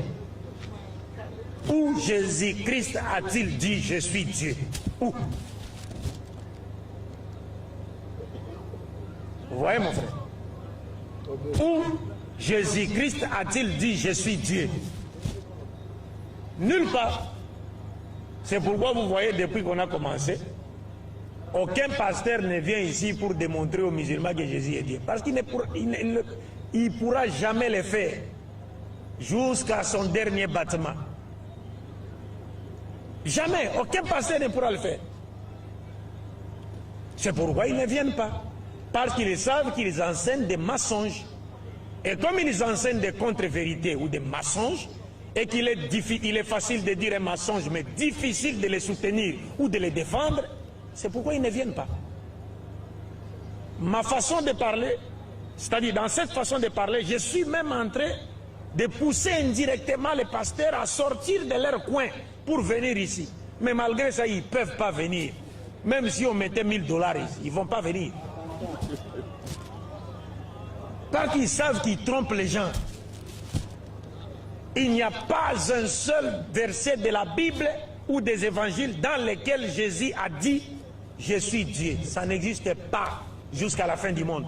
Où Jésus-Christ a-t-il dit « Je suis Dieu » ? Où? Vous voyez mon frère? Où Jésus-Christ a-t-il dit « Je suis Dieu » ? Nulle part. C'est pourquoi vous voyez, depuis qu'on a commencé, aucun pasteur ne vient ici pour démontrer aux musulmans que Jésus est Dieu. Parce qu'il ne pourra jamais le faire jusqu'à son dernier battement. Jamais, aucun pasteur ne pourra le faire. C'est pourquoi ils ne viennent pas. Parce qu'ils savent qu'ils enseignent des mensonges. Et comme ils enseignent des contre-vérités ou des mensonges, et qu'il est facile de dire un mensonge, mais difficile de les soutenir ou de les défendre, c'est pourquoi ils ne viennent pas. Ma façon de parler, c'est-à-dire dans cette façon de parler, je suis même en train de pousser indirectement les pasteurs à sortir de leur coin pour venir ici. Mais malgré ça, ils ne peuvent pas venir. Même si on mettait $1000 ici, ils ne vont pas venir. Parce qu'ils savent qu'ils trompent les gens. Il n'y a pas un seul verset de la Bible ou des évangiles dans lesquels Jésus a dit « Je suis Dieu ». Ça n'existe pas jusqu'à la fin du monde.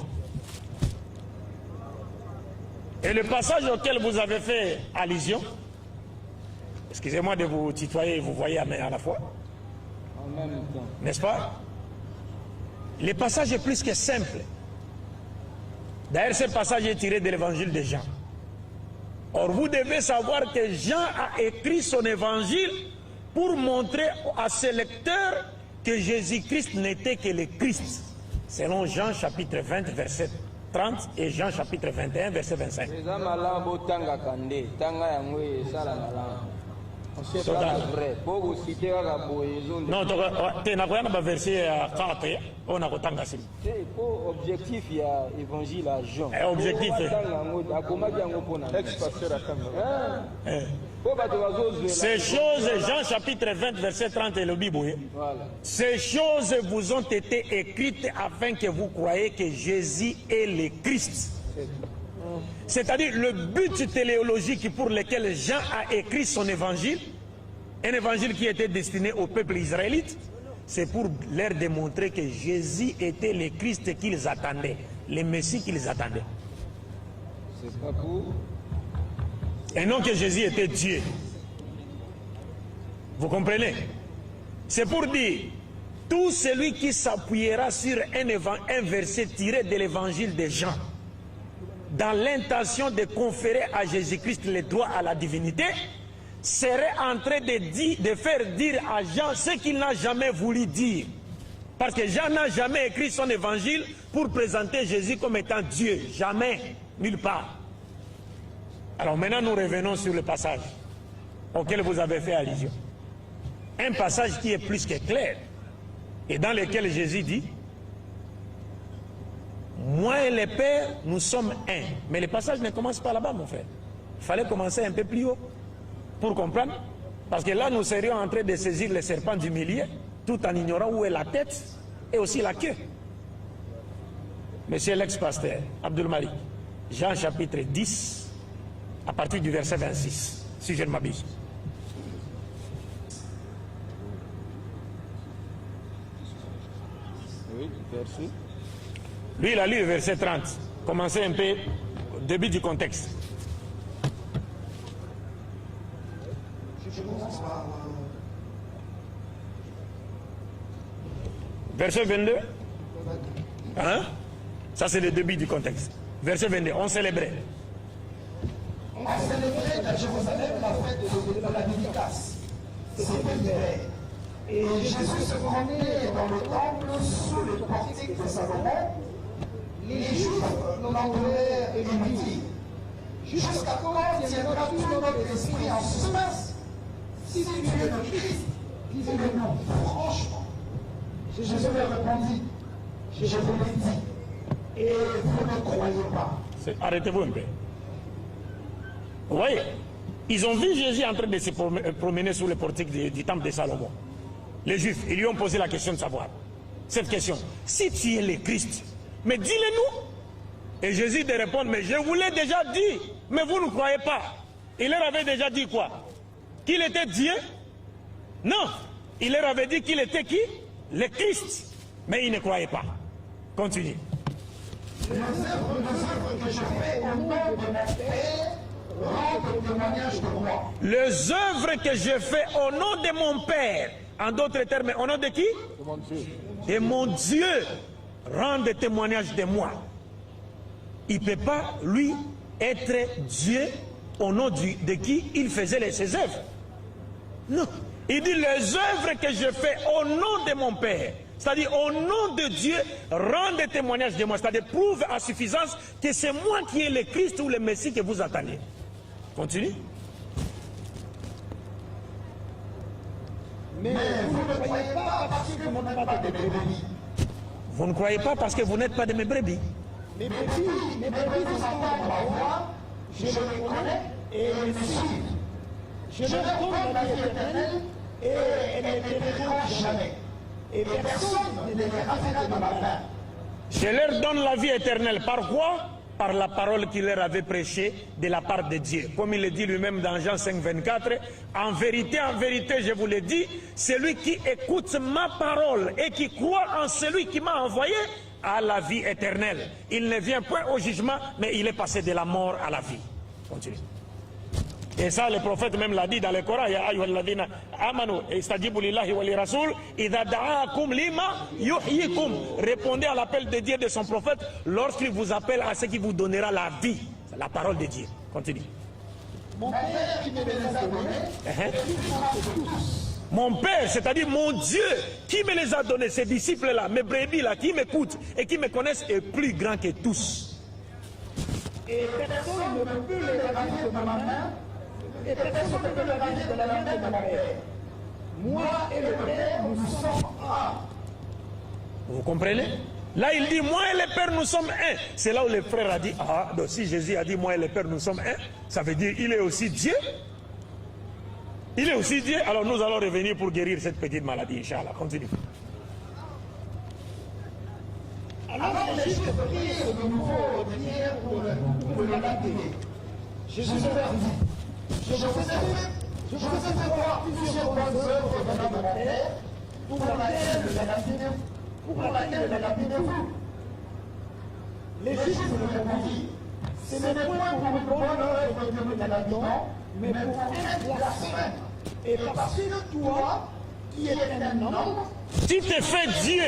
Et le passage auquel vous avez fait allusion, excusez-moi de vous tutoyer et vous voyez à la fois, n'est-ce pas? Le passage est plus que simple. D'ailleurs, ce passage est tiré de l'évangile de Jean. Or, vous devez savoir que Jean a écrit son évangile pour montrer à ses lecteurs que Jésus-Christ n'était que le Christ. Selon Jean chapitre 20, verset 30 et Jean chapitre 21, verset 25. Non, tu n'as pas verset 4, on a autant c'est objectif, il y a évangile à Jean. Objectif. Ces choses, Jean chapitre 20, verset 30 et le Bible. Ces choses vous ont été écrites afin que vous croyiez que Jésus est le Christ. C'est-à-dire le but téléologique pour lequel Jean a écrit son évangile, un évangile qui était destiné au peuple israélite, c'est pour leur démontrer que Jésus était le Christ qu'ils attendaient, le Messie qu'ils attendaient. C'est pas pour... Et non que Jésus était Dieu. Vous comprenez? C'est pour dire, tout celui qui s'appuiera sur un verset tiré de l'évangile de Jean, dans l'intention de conférer à Jésus-Christ le droit à la divinité, serait en train de faire dire à Jean ce qu'il n'a jamais voulu dire. Parce que Jean n'a jamais écrit son évangile pour présenter Jésus comme étant Dieu. Jamais, nulle part. Alors maintenant nous revenons sur le passage auquel vous avez fait allusion. Un passage qui est plus que clair et dans lequel Jésus dit: moi et le Père, nous sommes un. Mais le passage ne commence pas là-bas, mon frère. Il fallait commencer un peu plus haut pour comprendre. Parce que là, nous serions en train de saisir le serpent du milieu, tout en ignorant où est la tête et aussi la queue. Monsieur l'ex-pasteur Abdul Malik, Jean chapitre 10, à partir du verset 26, si je ne m'abuse. Oui, verset. Lui, il a lu le verset 30. Commencez un peu au début du contexte. Verset 22. Hein? Ça, c'est le début du contexte. Verset 22. On célébrait. On a célébré à Jérusalem la fête de la dédicace. C'était hier. Et Jésus se promenait dans le temple sous le portique de Salomon. Les Juifs l'entourèrent et lui dirent: jusqu'à quand tiendras tout notre esprit en suspense? Si tu es le Christ, dis-le non. Franchement, Jésus leur répondit: je vous l'ai dit, et vous ne croyez pas. Arrêtez-vous un peu. Vous voyez, ils ont vu Jésus en train de se promener sous le portique du temple de Salomon. Les Juifs, ils lui ont posé la question de savoir cette question: si tu es le Christ, mais dis-le-nous. Et Jésus de répondre: mais je vous l'ai déjà dit, mais vous ne croyez pas. Il leur avait déjà dit quoi? Qu'il était Dieu? Non, il leur avait dit qu'il était qui? Le Christ. Mais ils ne croyaient pas. Continue. Les œuvres que je fais au nom de mon Père rendent témoignage de moi. Les œuvres que je fais au nom de mon Père, en d'autres termes, au nom de qui? De mon Dieu. Et mon Dieu rendent témoignage de moi. Il ne peut pas, lui, être Dieu au nom de qui il faisait ses œuvres. Non. Il dit: les œuvres que je fais au nom de mon Père, c'est-à-dire au nom de Dieu, rendent témoignage de moi. C'est-à-dire prouve à suffisance que c'est moi qui est le Christ ou le Messie que vous attendez. Continue. Mais vous ne croyez pas parce que vous n'êtes pas de mes brebis. Vous ne croyez pas parce que vous n'êtes pas de mes brebis. Mes brebis entendent ma voix, je les connais et elles me suivent. Je leur donne la vie éternelle et elles ne périront jamais. Et personne ne les arrêtera de ma main. Je leur donne la vie éternelle. Par quoi? Par la parole qu'il leur avait prêchée de la part de Dieu. Comme il le dit lui-même dans Jean 5, 24, en vérité, je vous le dis, celui qui écoute ma parole et qui croit en celui qui m'a envoyé a la vie éternelle. Il ne vient point au jugement, mais il est passé de la mort à la vie. Continue. Et ça, le prophète même l'a dit dans le Coran: Ya ayyuhalladhina amanu istajibu lillahi wa lirasul idha da'akum lima yuhyikum. Répondez à l'appel de Dieu de son prophète lorsqu'il vous appelle à ce qui vous donnera la vie. C'est la parole de Dieu. Continue. Mon Père qui me les a donnés, mon Père, c'est-à-dire mon Dieu, qui me les a donnés, ces disciples-là, mes brebis-là, qui m'écoutent et qui me connaissent, est plus grand que tous. Et personne ne peut les ravir de ma main. Et personne ne peut le ravir de la main de mon Père. Moi et le Père, nous sommes un. Vous comprenez? Là, il dit: moi et le Père, nous sommes un. C'est là où le frère a dit: ah, donc si Jésus a dit moi et le Père, nous sommes un, ça veut dire il est aussi Dieu. Il est aussi Dieu. Alors nous allons revenir pour guérir cette petite maladie, Inch'Allah. Continue. Alors les Juifs prirent de nouveau de pierre pour le lapider. Jésus leur dit: je vous ai fait voir plusieurs bonnes œuvres venant de mon Père, pour laquelle le lapidez-vous. Les Juifs lui répondirent: ce n'est point pour une bonne œuvre que nous l'apidons, mais pour un blasphème. Et parce que toi, qui es un homme, Tu te fais Dieu.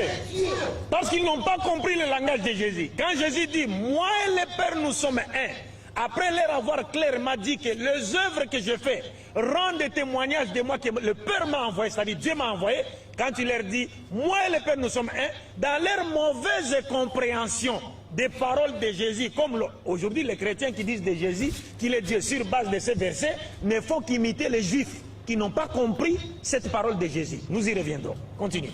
Parce qu'ils n'ont pas compris le langage de Jésus. Quand Jésus dit: moi et le Père, nous sommes un. Après leur avoir clairement dit que les œuvres que je fais rendent témoignage de moi que le Père m'a envoyé, c'est-à-dire Dieu m'a envoyé, quand il leur dit moi et le Père nous sommes un, dans leur mauvaise compréhension des paroles de Jésus, comme aujourd'hui les chrétiens qui disent de Jésus qu'il est Dieu sur base de ces versets, ne font qu'imiter les Juifs qui n'ont pas compris cette parole de Jésus. Nous y reviendrons. Continue.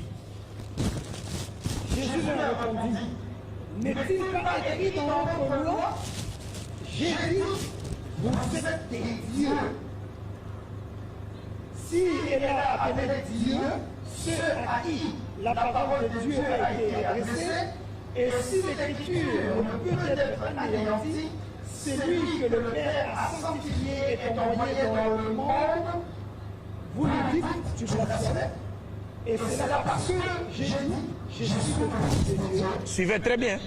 Jésus leur répondit: n'est-il pas écrit dans notre loi? Jésus, vous êtes des dieux. Si elle a appelé Dieu ceux à qui la parole de Dieu a été adressée, et si l'écriture ne peut être anéantie, celui que le Père a sanctifié est envoyé dans le monde, vous lui dites: tu blasphèmes. Et c'est là parce que j'ai dit: je suis le Fils de Dieu. Suivez très bien.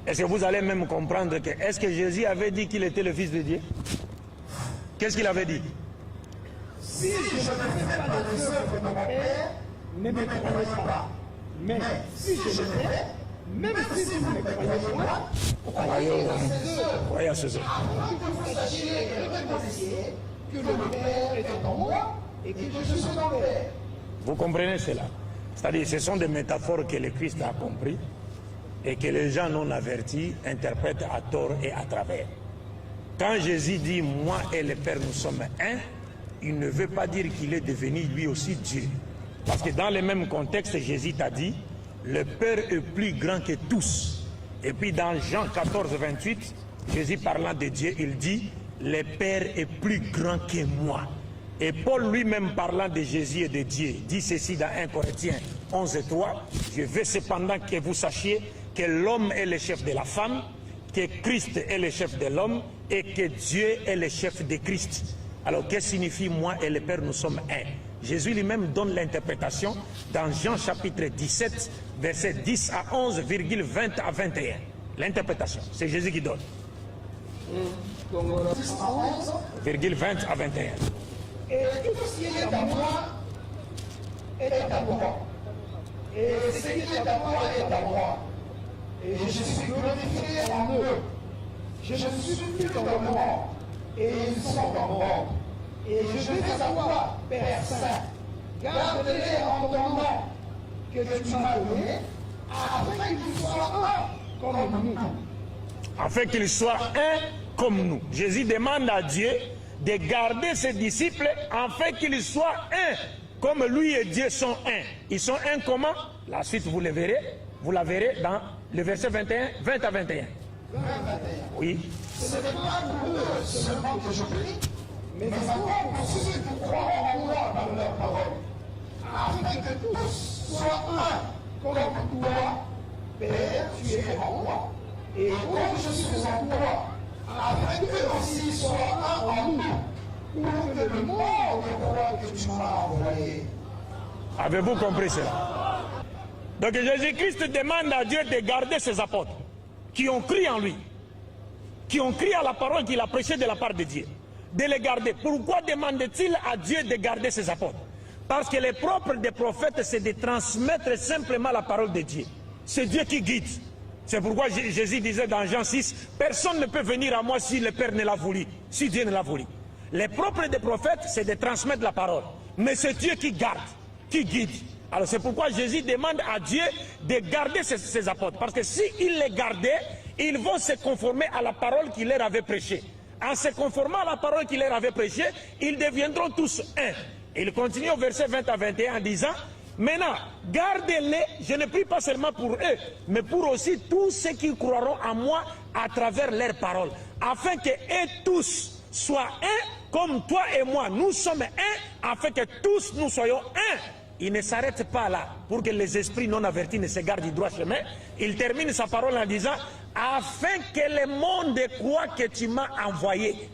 Est-ce que vous allez même comprendre que est-ce que Jésus avait dit qu'il était le Fils de Dieu? Qu'est-ce qu'il avait dit? Si je ne fais pas les œuvres de mon Père, ne me croyez pas. Mais si je le fais, même si vous ne me croyez pas, Croyez à ces œuvres. vous sachiez et reconnaissez que le Père est en moi et que je suis son Père. Vous comprenez cela? C'est-à-dire ce sont des métaphores que le Christ a compris et que les gens non avertis interprètent à tort et à travers. Quand Jésus dit « moi et le Père nous sommes un », il ne veut pas dire qu'il est devenu lui aussi Dieu. Parce que dans le même contexte, Jésus t'a dit « le Père est plus grand que tous ». Et puis dans Jean 14, 28, Jésus parlant de Dieu, il dit « le Père est plus grand que moi ». Et Paul lui-même parlant de Jésus et de Dieu, dit ceci dans 1 Corinthiens 11 et 3, « je veux cependant que vous sachiez que l'homme est le chef de la femme, que Christ est le chef de l'homme et que Dieu est le chef de Christ. » Alors, qu'est-ce que signifie « moi et le Père, nous sommes un » Jésus lui-même donne l'interprétation dans Jean chapitre 17, versets 10 à 11, 20 à 21. L'interprétation, c'est Jésus qui donne. 20 à 21. Et tout ce qui est à moi est à moi. Et ce qui est à moi est à moi. Et je suis glorifié en eux. Je suis plus dans le monde. Et ils sont dans le monde. Et je vais à toi, Père Saint, garde-les en ton nom que tu m'as donné, afin qu'ils soient un comme nous. Afin qu'ils soient un comme nous. Jésus demande à Dieu de garder ses disciples afin qu'ils soient un, comme lui et Dieu sont un. Ils sont un comment? La suite vous la verrez dans le verset 21, 20 à 21. 20 à 21. Oui. Ce n'est pas pour eux seulement que je prie, mais encore pour ceux qui croient en moi dans leur parole, afin que tous soient un, comme toi, Père, tu es en moi, et comme je suis en toi, afin qu'eux aussi soient un en nous, pour que le monde croie que tu m'as envoyé. Avez-vous compris cela? Donc Jésus-Christ demande à Dieu de garder ses apôtres, qui ont cru en lui, qui ont cru à la parole qu'il a prêchée de la part de Dieu, de les garder. Pourquoi demande-t-il à Dieu de garder ses apôtres? Parce que le propre des prophètes, c'est de transmettre simplement la parole de Dieu. C'est Dieu qui guide. C'est pourquoi Jésus disait dans Jean 6, personne ne peut venir à moi si le Père ne l'a voulu, si Dieu ne l'a voulu. Le propre des prophètes, c'est de transmettre la parole. Mais c'est Dieu qui garde, qui guide. Alors c'est pourquoi Jésus demande à Dieu de garder ses apôtres. Parce que s'il les gardait, ils vont se conformer à la parole qu'il leur avait prêchée. En se conformant à la parole qu'il leur avait prêchée, ils deviendront tous un. Il continue au verset 20 à 21 en disant, maintenant, gardez-les, je ne prie pas seulement pour eux, mais pour aussi tous ceux qui croiront en moi à travers leurs paroles, afin que eux tous soient un, comme toi et moi, nous sommes un, afin que tous nous soyons un. Il ne s'arrête pas là, pour que les esprits non avertis ne s'égarent du droit chemin. Il termine sa parole en disant, afin que le monde croie que tu m'as envoyé.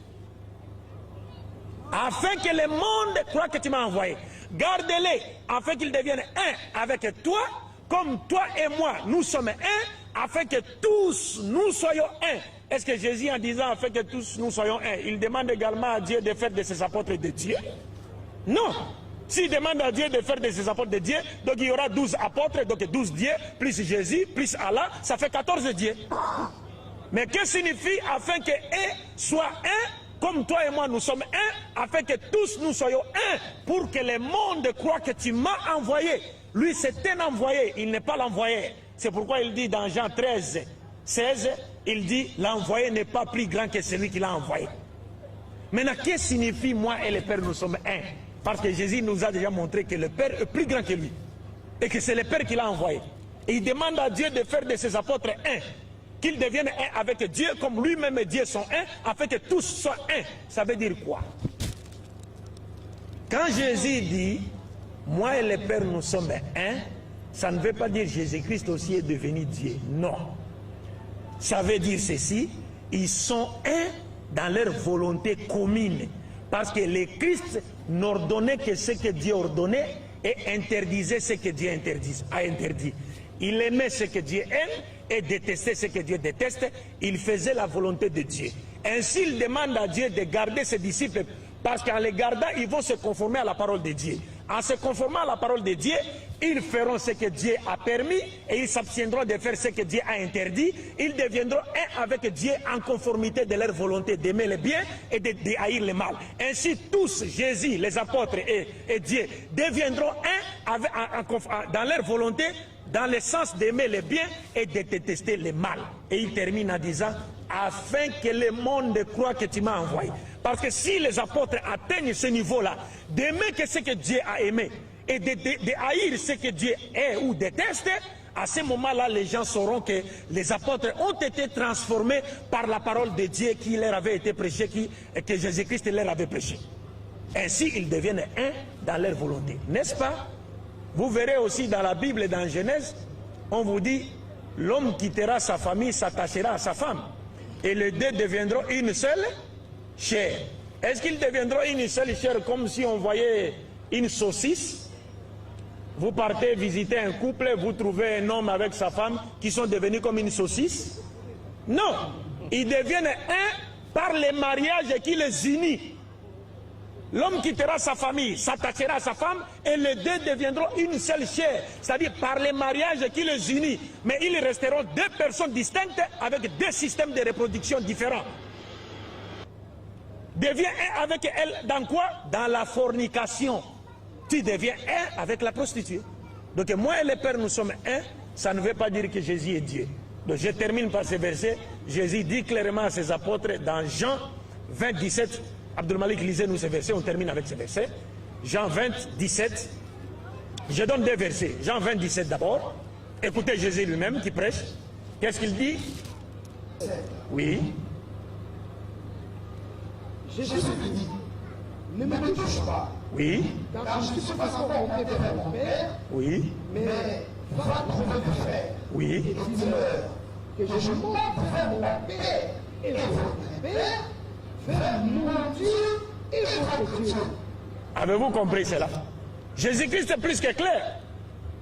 Afin que le monde croie que tu m'as envoyé. Garde-les, afin qu'ils deviennent un avec toi, comme toi et moi, nous sommes un, afin que tous nous soyons un. Est-ce que Jésus, en disant afin que tous nous soyons un, il demande également à Dieu de faire de ses apôtres de Dieu? Non. S'il demande à Dieu de faire de ses apôtres de Dieu, donc il y aura 12 apôtres, donc 12 dieux, plus Jésus, plus Allah, ça fait 14 dieux. Mais que signifie afin que eux soient un, comme toi et moi nous sommes un, afin que tous nous soyons un, pour que le monde croit que tu m'as envoyé. Lui c'est un envoyé, il n'est pas l'envoyé. C'est pourquoi il dit dans Jean 13, 16, il dit l'envoyé n'est pas plus grand que celui qui l'a envoyé. Maintenant, qu'est-ce que signifie moi et le Père nous sommes un? Parce que Jésus nous a déjà montré que le Père est plus grand que lui. Et que c'est le Père qui l'a envoyé. Et il demande à Dieu de faire de ses apôtres un. Qu'ils deviennent un avec Dieu, comme lui-même et Dieu sont un, afin que tous soient un. Ça veut dire quoi? Quand Jésus dit, moi et le Père nous sommes un, ça ne veut pas dire Jésus-Christ aussi est devenu Dieu. Non. Ça veut dire ceci, ils sont un dans leur volonté commune. Parce que le Christ n'ordonnait que ce que Dieu ordonnait et interdisait ce que Dieu a interdit. Il aimait ce que Dieu aime et détestait ce que Dieu déteste. Il faisait la volonté de Dieu. Ainsi, il demande à Dieu de garder ses disciples parce qu'en les gardant, ils vont se conformer à la parole de Dieu. en se conformant à la parole de Dieu, ils feront ce que Dieu a permis et ils s'abstiendront de faire ce que Dieu a interdit. Ils deviendront un avec Dieu en conformité de leur volonté d'aimer le bien et de haïr le mal. Ainsi, tous, Jésus, les apôtres et Dieu, deviendront un dans leur volonté, dans le sens d'aimer le bien et de détester le mal. Et il termine en disant, afin que le monde croit que tu m'as envoyé. Parce que si les apôtres atteignent ce niveau-là, d'aimer que ce que Dieu a aimé, et de haïr ce que Dieu est ou déteste, à ce moment-là, les gens sauront que les apôtres ont été transformés par la parole de Dieu qui leur avait été prêchée, que Jésus-Christ leur avait prêché. Ainsi, ils deviennent un dans leur volonté. N'est-ce pas? Vous verrez aussi dans la Bible et dans Genèse, on vous dit, l'homme quittera sa famille, s'attachera à sa femme. Et les deux deviendront une seule chair. Est-ce qu'ils deviendront une seule chair comme si on voyait une saucisse? Vous partez visiter un couple, vous trouvez un homme avec sa femme qui sont devenus comme une saucisse? Non, ils deviennent un par le mariage qui les unit. L'homme quittera sa famille, s'attachera à sa femme et les deux deviendront une seule chair. C'est-à-dire par le mariage qui les unit. Mais ils resteront deux personnes distinctes avec deux systèmes de reproduction différents. Deviens un avec elle dans quoi? Dans la fornication. Tu deviens un avec la prostituée. Donc moi et le Père, nous sommes un. Ça ne veut pas dire que Jésus est Dieu. Donc je termine par ce verset. Jésus dit clairement à ses apôtres dans Jean 20, 17. Abdul Malik, lisez-nous ce verset. On termine avec ce verset. Jean 20, 17. Je donne deux versets. Jean 20, 17 d'abord. Écoutez Jésus lui-même qui prêche. Qu'est-ce qu'il dit? Oui. Jésus lui dit, ne me touche pas. Oui. Car je ne suis pas encore monté vers mon Père. Oui. Mais va trouver mon frère. Oui. Et dis-leur que je monte vers mon Père et votre Père, vers mon Dieu et votre Dieu. Avez-vous compris cela? Jésus-Christ est plus que clair.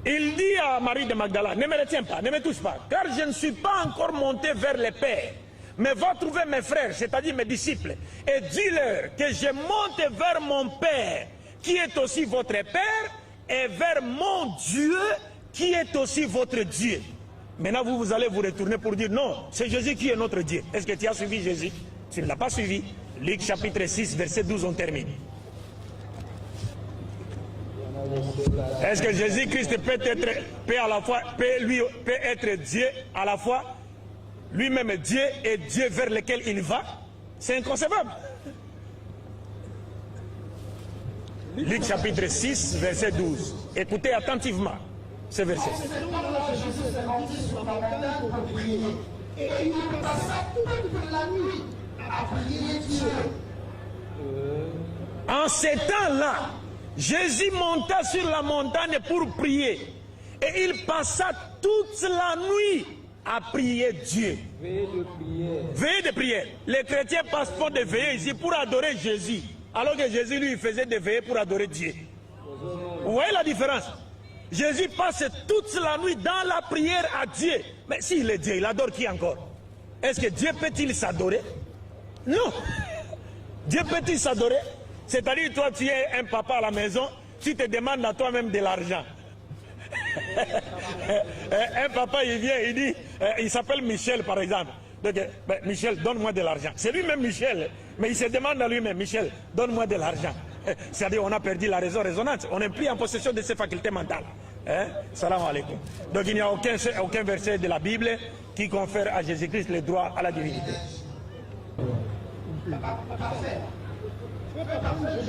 Il dit à Marie de Magdala, ne me retiens pas, ne me touche pas, car je ne suis pas encore monté vers le Père. Mais va trouver mes frères, c'est-à-dire mes disciples, et dis-leur que je monte vers mon Père, qui est aussi votre Père, et vers mon Dieu, qui est aussi votre Dieu. Maintenant, vous allez vous retourner pour dire, non, c'est Jésus qui est notre Dieu. Est-ce que tu as suivi Jésus? Tu ne l'as pas suivi. Luc chapitre 6, verset 12, on termine. Est-ce que Jésus-Christ peut être Dieu à la fois, lui-même Dieu et Dieu vers lequel il va? C'est inconcevable. Luc chapitre 6, verset 12. Écoutez attentivement ce verset. Et il passa toute la nuit à prier Dieu. En ces temps-là, Jésus monta sur la montagne pour prier. Et il passa toute la nuit à prier Dieu. Veillez de prière. Veillez de prière. Les chrétiens passent pour de veiller ici pour adorer Jésus. Alors que Jésus, lui, faisait de veiller pour adorer Dieu. Vous voyez la différence? Jésus passe toute la nuit dans la prière à Dieu. Mais s'il est Dieu, il adore qui encore? Est-ce que Dieu peut-il s'adorer? Non. Dieu peut-il s'adorer? C'est-à-dire, toi, tu es un papa à la maison, tu te demandes à toi-même de l'argent. Un papa, il vient, il dit, il s'appelle Michel, par exemple. Donc, ben, Michel, donne-moi de l'argent. C'est lui-même Michel, mais il se demande à lui-même, Michel, donne-moi de l'argent. C'est-à-dire, on a perdu la raison raisonnante. On n'est plus en possession de ses facultés mentales. Salam alaikum. Donc, il n'y a aucun verset de la Bible qui confère à Jésus-Christ le droit à la divinité. Parfait. Je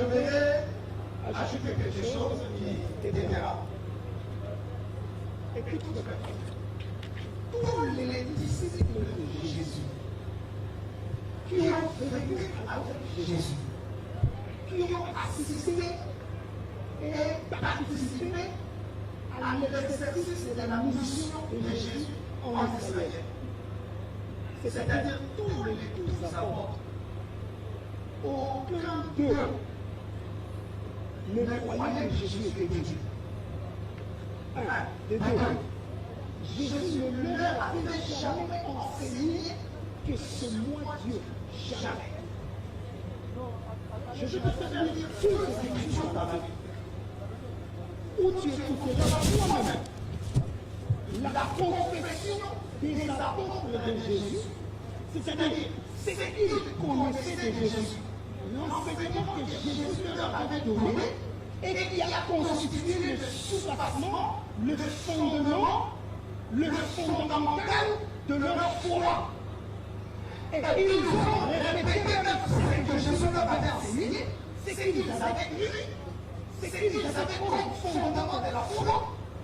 vais ajouter quelque chose qui t'aidera. Écoute, tous les disciples de Jésus qui ont vécu avec Jésus, qui ont assisté et participé à l'exercice de la mission de Jésus en Israël. C'est-à-dire tous les 12 apôtres. Aucun d'eux ne croyait que Jésus était Dieu. Un des deux. Jésus ne leur avait jamais enseigné que c'est moi Dieu. Jamais. Je peux te dire tout ce que tu as vécu. où tu écouteras toi-même la confession des apôtres de Jésus, c'est-à-dire ce qu'ils connaissaient de Jésus, l'enseignement que Jésus leur avait donné et qui a constitué le sous-bassement, le fondement, le fondamental de leur foi. Et ils ont répété même ce que Jésus leur avait enseigné, ce qu'ils avaient cru, ce qu'ils avaient comme fondement de la foi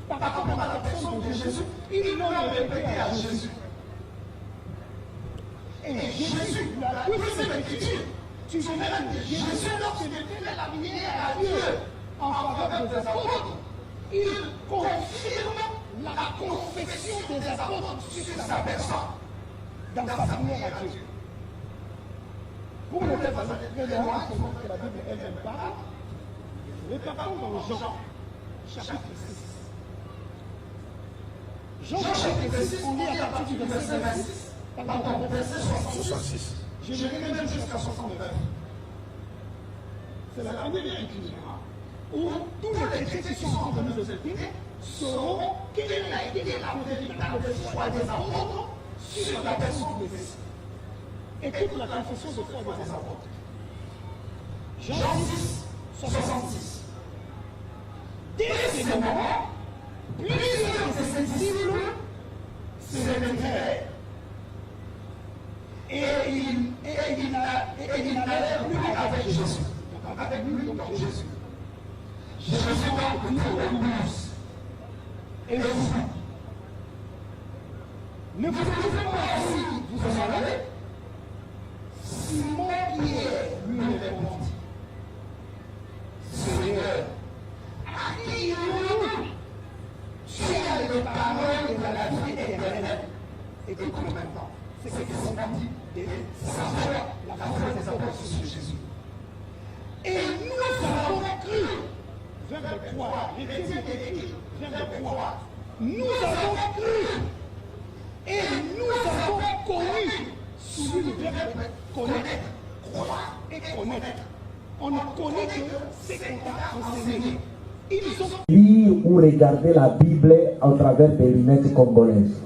par rapport à la personne de Jésus. Ils l'ont répété à Jésus. Et Jésus, la deuxième écriture, tu verras que Jésus, lorsqu'il fait la lumière à Dieu en faveur des apôtres, il confirme la confession des apôtres sur sa personne dans sa prière à Dieu. Pour le texte très long, que la Bible elle-même parle, repartons dans Jean, chapitre 6. Jean chapitre 6, on lit à partir du verset 26, pardon, verset 66. Je vais même jusqu'à 69. C'est la première écriture où tous les chrétiens qui sont en train de nous écouter sauront quelle a été la véritable foi des apôtres sur la personne du Messie. Écoute la confession de foi des apôtres. Jean 6, 66. Dès ce moment, plusieurs de ses disciples se retirèrent. Et il n'allait plus avec Jésus. Avec lui, donc Jésus. Jésus a dit aux 12. Et vous, ne vous dites pas si vous en allez. Simon Pierre lui répondit, Seigneur, à qui irons-nous? Tu as les paroles de la vie éternelle. Écoute maintenant ce que sont dit de savoir la foi des apôtres sur Jésus. Et nous avons cru, vers le 3, les textes écrits, vers le 3, nous avons cru et nous avons connu. Sous le verbe connaître, croire et connaître. On ne connaît que ce qu'on a enseigné. Lire ou regarder la Bible à travers des lunettes congolaises.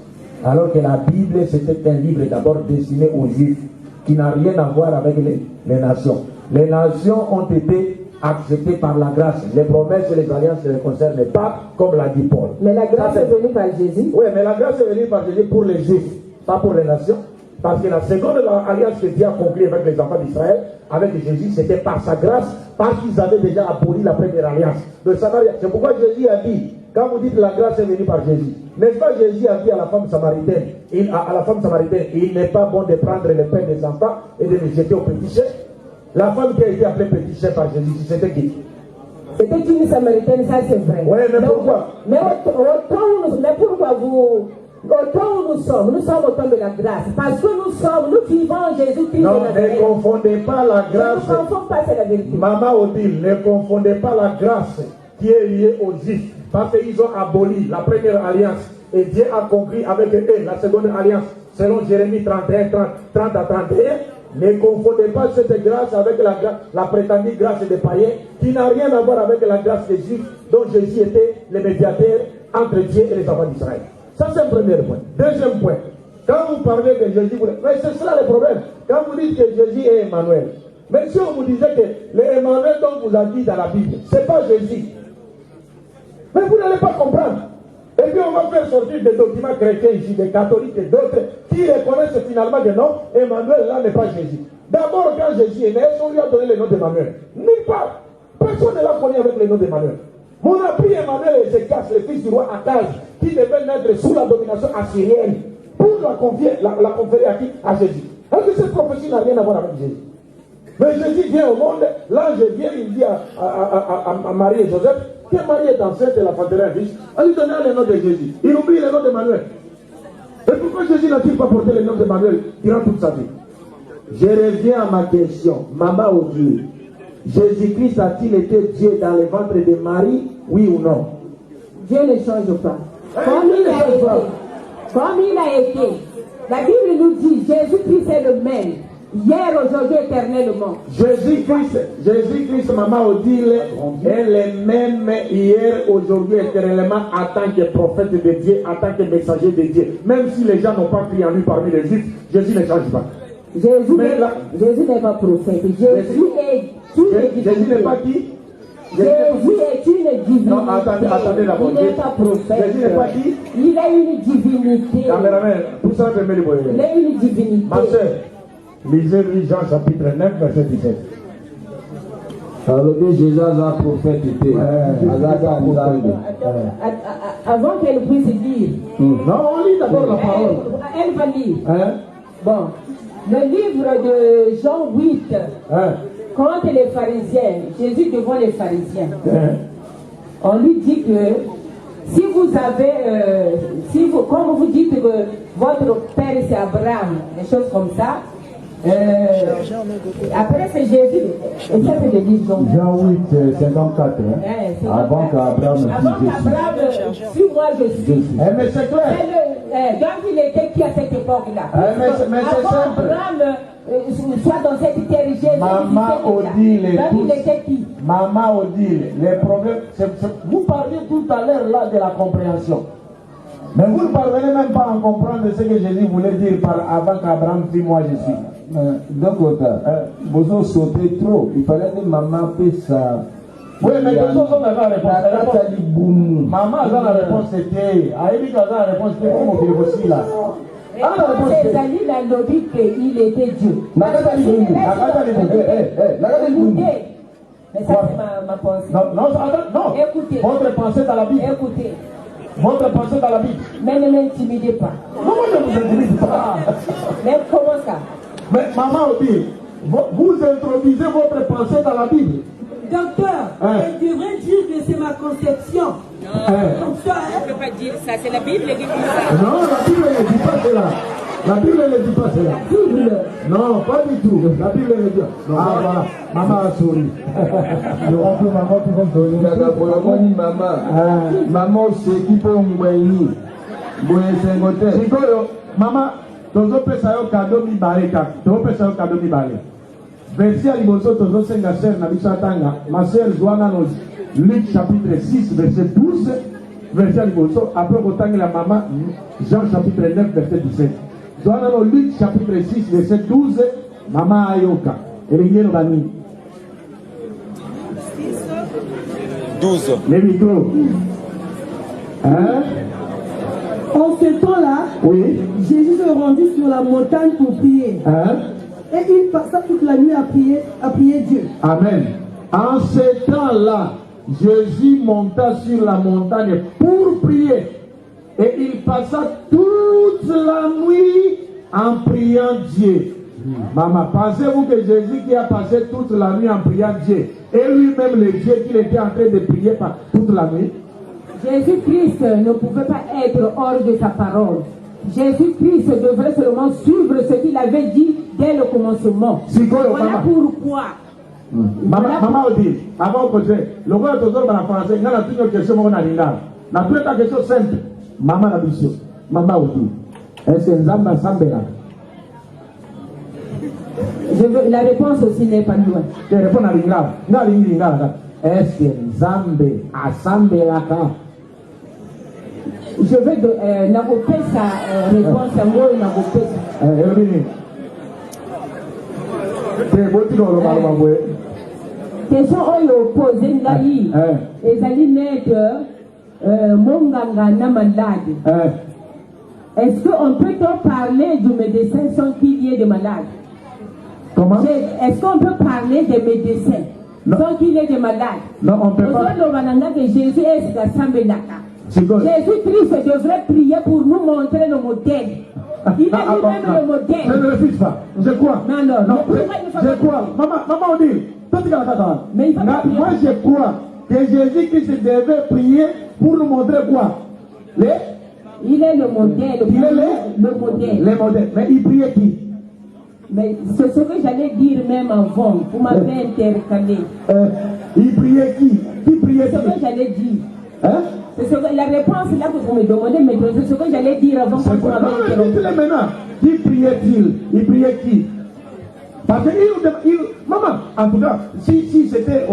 Alors que la Bible, c'était un livre d'abord destiné aux Juifs, qui n'a rien à voir avec les nations. Les nations ont été acceptées par la grâce. Les promesses et les alliances ne les concernent pas, comme l'a dit Paul. Mais la grâce est venue par Jésus. Oui, mais la grâce est venue par Jésus pour les Juifs, pas pour les nations. Parce que la seconde alliance que Dieu a conclue avec les enfants d'Israël, avec Jésus, c'était par sa grâce, parce qu'ils avaient déjà aboli la première alliance. C'est pourquoi Jésus a dit, quand vous dites la grâce est venue par Jésus, n'est-ce pas Jésus a dit à la femme samaritaine, il n'est pas bon de prendre le pain des enfants et de les jeter au péché. La femme qui a été appelée péché par Jésus, c'était qui? C'était une samaritaine, ça c'est vrai. Oui, mais pourquoi? Mais pourquoi vous... Au temps où nous sommes au temps de la grâce. Parce que nous vivons Jésus-Christ. Non, ne confondez pas la grâce. Ne confondez pas, c'est la vérité. Maman Odile, ne confondez pas la grâce qui est liée aux Juifs. Parce qu'ils ont aboli la première alliance. Et Dieu a conclu avec eux la seconde alliance. Selon Jérémie 31, 30 à 31. Ne confondez pas cette grâce avec la prétendue grâce des païens, qui n'a rien à voir avec la grâce des Juifs, dont Jésus était le médiateur entre Dieu et les enfants d'Israël. Ça, c'est le premier point. Deuxième point. Quand vous parlez de Jésus, mais c'est cela le problème. Quand vous dites que Jésus est Emmanuel, mais si on vous disait que l'Emmanuel dont vous avez dit dans la Bible, ce n'est pas Jésus. Mais vous n'allez pas comprendre. Et puis on va faire sortir des documents chrétiens ici, des catholiques et d'autres, qui reconnaissent finalement que non, Emmanuel là n'est pas Jésus. D'abord, quand Jésus est né, on lui a donné le nom d'Emmanuel. Nulle part. Personne ne l'a connu avec le nom d'Emmanuel. Mon appui Emmanuel et Ézéchias, le fils du roi Akaz, qui devait naître sous la domination assyrienne, pour la conférer à qui? À Jésus. Est-ce que cette prophétie n'a rien à voir avec Jésus? Mais Jésus vient au monde, l'ange vient, il dit à Marie et Joseph, que Marie est enceinte et la fanterait un fils. Elle lui donnait le nom de Jésus. Il oublie le nom d'Emmanuel. Et pourquoi Jésus n'a-t-il pas porté le nom d'Emmanuel durant toute sa vie? Je reviens à ma question. Maman ou Dieu, Jésus-Christ a-t-il été Dieu dans le ventre de Marie, oui ou non? Dieu ne change pas. Comme il a été, la Bible nous dit Jésus-Christ est le même. hier, aujourd'hui, éternellement. Jésus-Christ, Maman Odile, est le même hier, aujourd'hui, éternellement, en tant que prophète de Dieu, en tant que messager de Dieu. Même si les gens n'ont pas pris en lui parmi les Juifs, Jésus ne change pas. Jésus n'est pas prophète. Jésus est une divinité. Jésus n'est pas qui? Jésus est une divinité. Non, attendez d'abord. Il n'est pas prophète. Jésus n'est pas qui? Il a une divinité. Il a une divinité. Ma soeur, lisez Jean chapitre 9, verset 17. Alors que Jésus a prophète était. Avant qu'elle puisse dire. Non, on lit d'abord la parole. Elle va lire. Bon. Le livre de Jean 8. Quand les pharisiens, Jésus devant les pharisiens, on lui dit que si vous avez, comme vous dites que votre père c'est Abraham, des choses comme ça, après c'est Jésus, et ça c'est le livre donc. Jean 8, 54, avant qu'Abraham si moi je suis. Mais c'est clair. Donc il était qui à cette époque-là? Mais c'est simple. Abraham soit dans cette terre, Jésus. Maman Odile, il était qui? Maman Odile, les problèmes, vous parliez tout à l'heure là de la compréhension. Mais vous ne parvenez même pas à comprendre ce que Jésus voulait dire par avant qu'Abraham dise moi je suis. Donc, vous avez sauté trop. Il fallait que maman puisse ça. Oui, mais les autres ont la réponse. Maman a la réponse, c'était. Aïe, la réponse, c'était comme au aussi là. Et quand Césalie l'a dit qu'il était Dieu. Mais ça, c'est ma pensée. Non. Écoutez. Votre pensée dans la Bible. Écoutez. Votre pensée dans la Bible. Mais ne m'intimidez pas. Comment ne vous intimidez pas? Mais comment ça? Mais maman Odile, vous introduisez votre pensée dans la Bible. Docteur, elle devrait dire que c'est ma conception. Non, comme ça, elle ne peut pas dire ça. C'est la Bible qui dit ça. Non, la Bible ne dit pas cela. La Bible ne dit pas cela. La Bible. Non, pas du tout. La Bible ne dit pas. Ah voilà, maman a souri. Je rentre maman qui va sourire. Maman, c'est qui peut m'envoyer. Maman, tozopesa yo cadeau mibale kaka. Tozopesa yo cadeau mibale. Verset à liboso tozosenga sœur na biso atanga. Ma sœur Joanna nos Luc chapitre 6 verset 12. Verset à liboso après autant la maman Jean chapitre 9 verset 17. Joanna nos Luc chapitre 6 verset 12. Maman ayoka. Elengeno bani. 12. Les micros. Hein? En ce temps-là, oui. Jésus se rendit sur la montagne pour prier. Et il passa toute la nuit à prier Dieu. Amen. En ce temps-là, Jésus monta sur la montagne pour prier. Et il passa toute la nuit en priant Dieu. Maman, pensez-vous que Jésus qui a passé toute la nuit en priant Dieu, et lui-même le Dieu qu'il était en train de prier par toute la nuit? Jésus-Christ ne pouvait pas être hors de sa parole. Jésus-Christ devrait seulement suivre ce qu'il avait dit dès le commencement. Voilà pourquoi. Maman Odile, avant que je le roi de Zor en français, il y a une question on a la première question simple. Maman Abisio, Maman Odile, est-ce que Nzamba Sambela? La réponse aussi n'est pas loin. Je réponds à l'Ingla. Est-ce que Nzambe Asambela? Je veux n'agopé sa réponse à moi, n'agopé sa. Question oyo posée ngai ezali net monganga na malade. Est-ce qu'on peut parler du médecin sans qu'il y ait de malade? Comment? Est-ce qu'on peut parler des médecins sans qu'il y ait de malade? Non, on peut pas. Jésus est Jésus-Christ devrait prier pour nous montrer le modèle. Il est lui-même le modèle. Je ne refuse pas. Je crois. Non. Je crois. Maman Odile, moi je crois que Jésus-Christ devait prier pour nous montrer quoi? Il est le modèle. Il est le modèle. Le modèle. Mais il priait qui? Mais c'est ce que j'allais dire même avant. Vous m'avez intercalé. Il priait qui? Qui priait qui? C'est ce que j'allais dire. C'est la réponse là que vous me demandez, mais c'est ce que j'allais dire avant que vous m'avez interrompu. Maintenant, qui priait-il? Il priait qui? Parce que maman, en tout cas, si c'était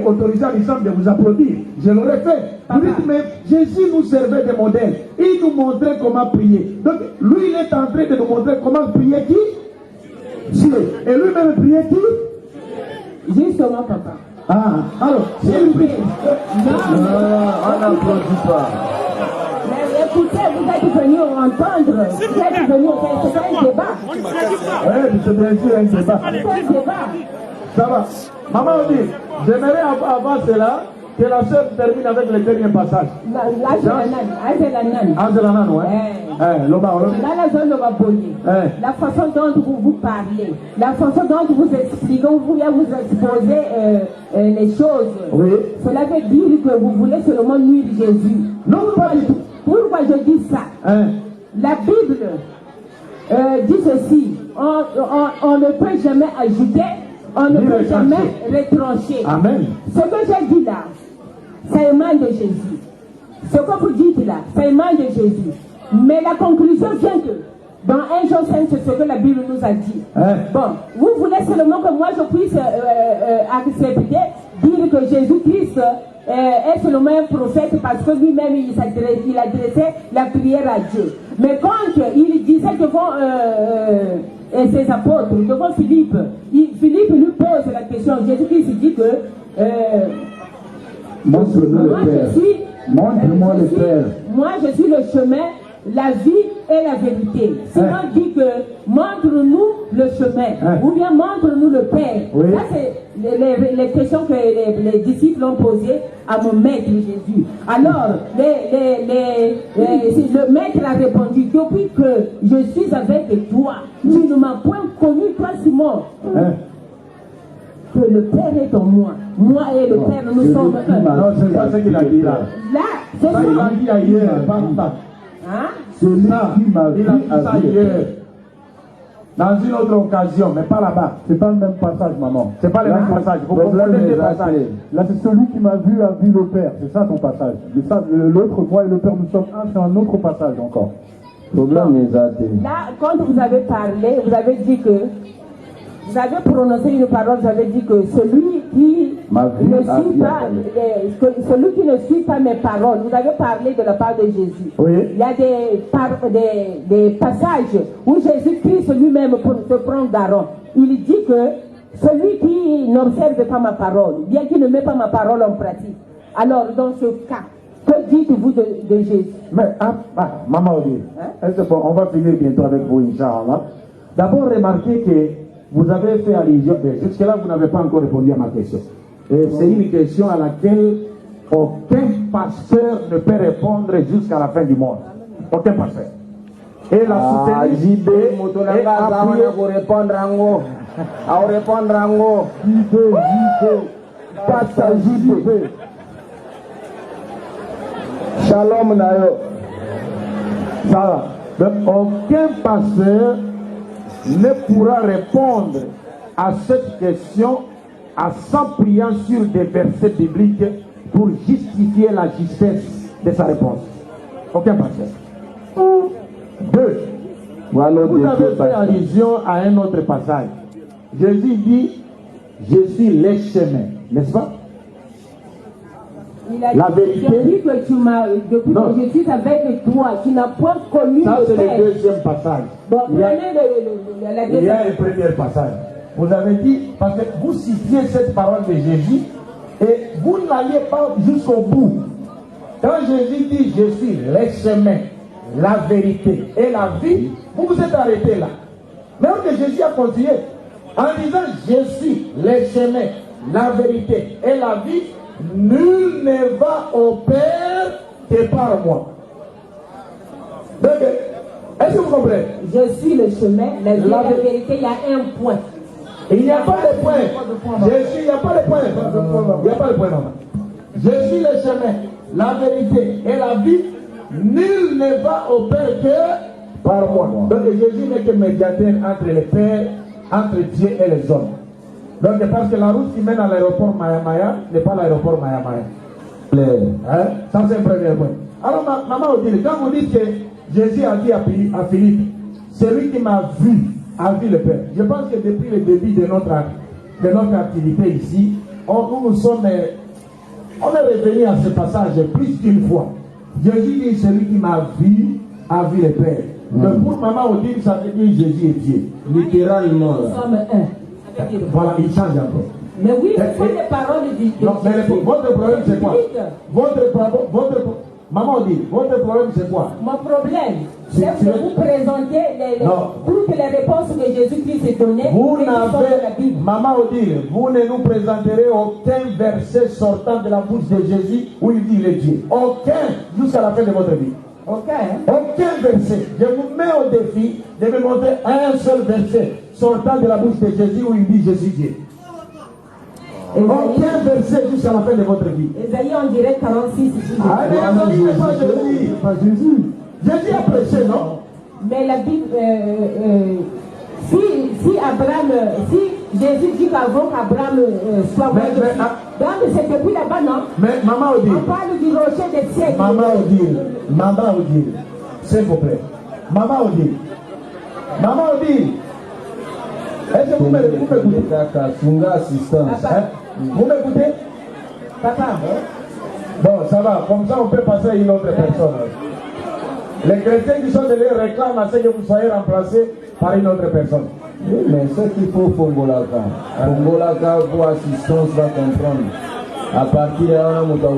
autorisé à l'islam de vous applaudir, je l'aurais fait. Vous dites, mais Jésus nous servait de modèle. Il nous montrait comment prier. Donc, lui, il est en train de nous montrer comment prier qui? Dieu. Et lui-même priait qui? Justement, papa. Ah, alors, si il prie. On n'applaudit pas. Mais écoutez, vous êtes venus entendre. Vous êtes venus, c'est un débat. Oui, c'est bien sûr un débat. C'est un débat. Ça va. Maman dit, j'aimerais avant cela que la sœur termine avec le dernier passage. La façon dont vous parlez, la façon dont vous expliquez, vous exposez les choses, oui. Cela veut dire que vous voulez seulement nuire Jésus. Non, pas du tout. Pourquoi je dis ça? La Bible dit ceci, on ne peut jamais ajouter, on ne peut jamais retrancher. Amen. Ce que j'ai dit là, c'est un mal de Jésus. Ce que vous dites là, c'est un mal de Jésus. Mais la conclusion vient que dans 1 Jean 5, c'est ce que la Bible nous a dit. Bon, vous voulez seulement que moi je puisse accepter, dire que Jésus-Christ est seulement un prophète parce que lui-même il adressait la prière à Dieu. Mais quand il disait devant ses apôtres, devant Philippe, Philippe lui pose la question, Jésus-Christ dit que montre-nous le Père. Montre-moi le Père. Moi je suis le chemin, la vie et la vérité. Sinon dit que montre-nous le chemin, ou bien montre-nous le Père. Oui. Là c'est les questions que les disciples ont posées à mon maître Jésus. Alors le maître a répondu, depuis que je suis avec toi, tu ne m'as point connu, toi Simon. Que le Père est en moi. Moi et le Père, nous sommes un. Non, c'est pas ce qu'il a dit là. Là, c'est ça. Il a dit ailleurs, pas ça. Celui qui m'a vu ailleurs. Dans une autre occasion, mais pas là-bas. C'est pas le même passage, maman. C'est pas le même passage. Vous comprenez les passages. Là, c'est celui qui m'a vu a vu le Père. C'est ça ton passage. Mais ça, l'autre, moi et le Père, nous sommes un, c'est un autre passage encore. Problème les athées. Là, quand vous avez parlé, vous avez dit que vous avez prononcé une parole, vous avez dit que celui qui ne suit pas mes paroles, vous avez parlé de la part de Jésus. Oui. Il y a des passages où Jésus-Christ lui-même se prend garant. Il dit que celui qui n'observe pas ma parole, bien qu'il ne met pas ma parole en pratique, alors dans ce cas, que dites-vous de Jésus? Mais, maman Odile, c'est bon, on va finir bientôt avec vous, Inch'Allah. D'abord, remarquez que vous avez fait allusion, jusque-là, vous n'avez pas encore répondu à ma question. C'est une question à laquelle aucun pasteur ne peut répondre jusqu'à la fin du monde. Aucun pasteur. Et la soutenir et appuyer pour répondre en haut. Shalom Nayo. Ça va. Donc, aucun pasteur ne pourra répondre à cette question sans priant sur des versets bibliques pour justifier la justesse de sa réponse. Aucun pasteur. Deux, vous avez fait allusion à un autre passage. Jésus dit, je suis le chemin, n'est-ce pas? Il a dit, la vérité, depuis que je suis avec toi, tu n'as point connu ça, le c'est Père. le deuxième passage. Bon, il y a un premier passage. Vous avez dit, parce que vous citiez cette parole de Jésus et vous n'alliez pas jusqu'au bout. Quand Jésus dit, je suis le chemin, la vérité et la vie, vous vous êtes arrêté là. Mais que Jésus a continué en disant, je suis le chemin, la vérité et la vie, nul ne va au Père que par moi. Donc, est-ce que vous comprenez? Je suis le chemin, la vie et la vérité, il y a un point. Il n'y a pas de point. Il n'y a pas de point. Il n'y a pas de point, maman. Je suis le chemin, la vérité et la vie. Nul ne va au Père que par moi. Donc Jésus n'est que médiateur entre le Père, entre Dieu et les hommes. Donc parce que la route qui mène à l'aéroport Maya n'est pas l'aéroport Maya. Ça c'est un premier point. Alors maman Odile, quand vous dites que Jésus a dit à Philippe, celui qui m'a vu a vu le Père. Je pense que depuis le début de notre activité ici, on est revenu à ce passage plus qu'une fois. Jésus dit, celui qui m'a vu a vu le Père. Donc pour maman Odile, ça veut dire Jésus est Dieu. Littéralement. Nous sommes un. Voilà, il change un peu. Mais oui, ce sont les paroles du non, mais votre problème c'est quoi? Maman dit, votre problème c'est quoi? Mon problème, c'est que vous présentez toutes les réponses que Jésus-Christ s'est données. Vous n'avez, Maman Odile, vous ne nous présenterez aucun verset sortant de la bouche de Jésus où il dit il est Dieu. Aucun, jusqu'à la fin de votre vie. Aucun verset. Je vous mets au défi de me montrer un seul verset sortant de la bouche de Jésus où il dit Jésus Dieu. Aucun verset jusqu'à la fin de votre vie. Ésaïe, on dirait 46. Pas Jésus. Jésus a prêché, non? Mais la Bible, si Jésus dit qu'avant qu'Abraham soit mort, donc c'est depuis là-bas, non? Mais Maman Odile, on parle du rocher des siècles. Maman Odile, s'il vous plaît. Maman Odile, est-ce que vous m'écoutez? Vous m'écoutez? Papa. Bon, ça va. Comme ça, on peut passer à une autre personne. Les chrétiens qui sont de leur réclament à ce que vous soyez remplacés par une autre personne. Oui, mais ce qu'il faut Fongolaka. Fongolaka, pour assistance, va comprendre. À partir de là, on a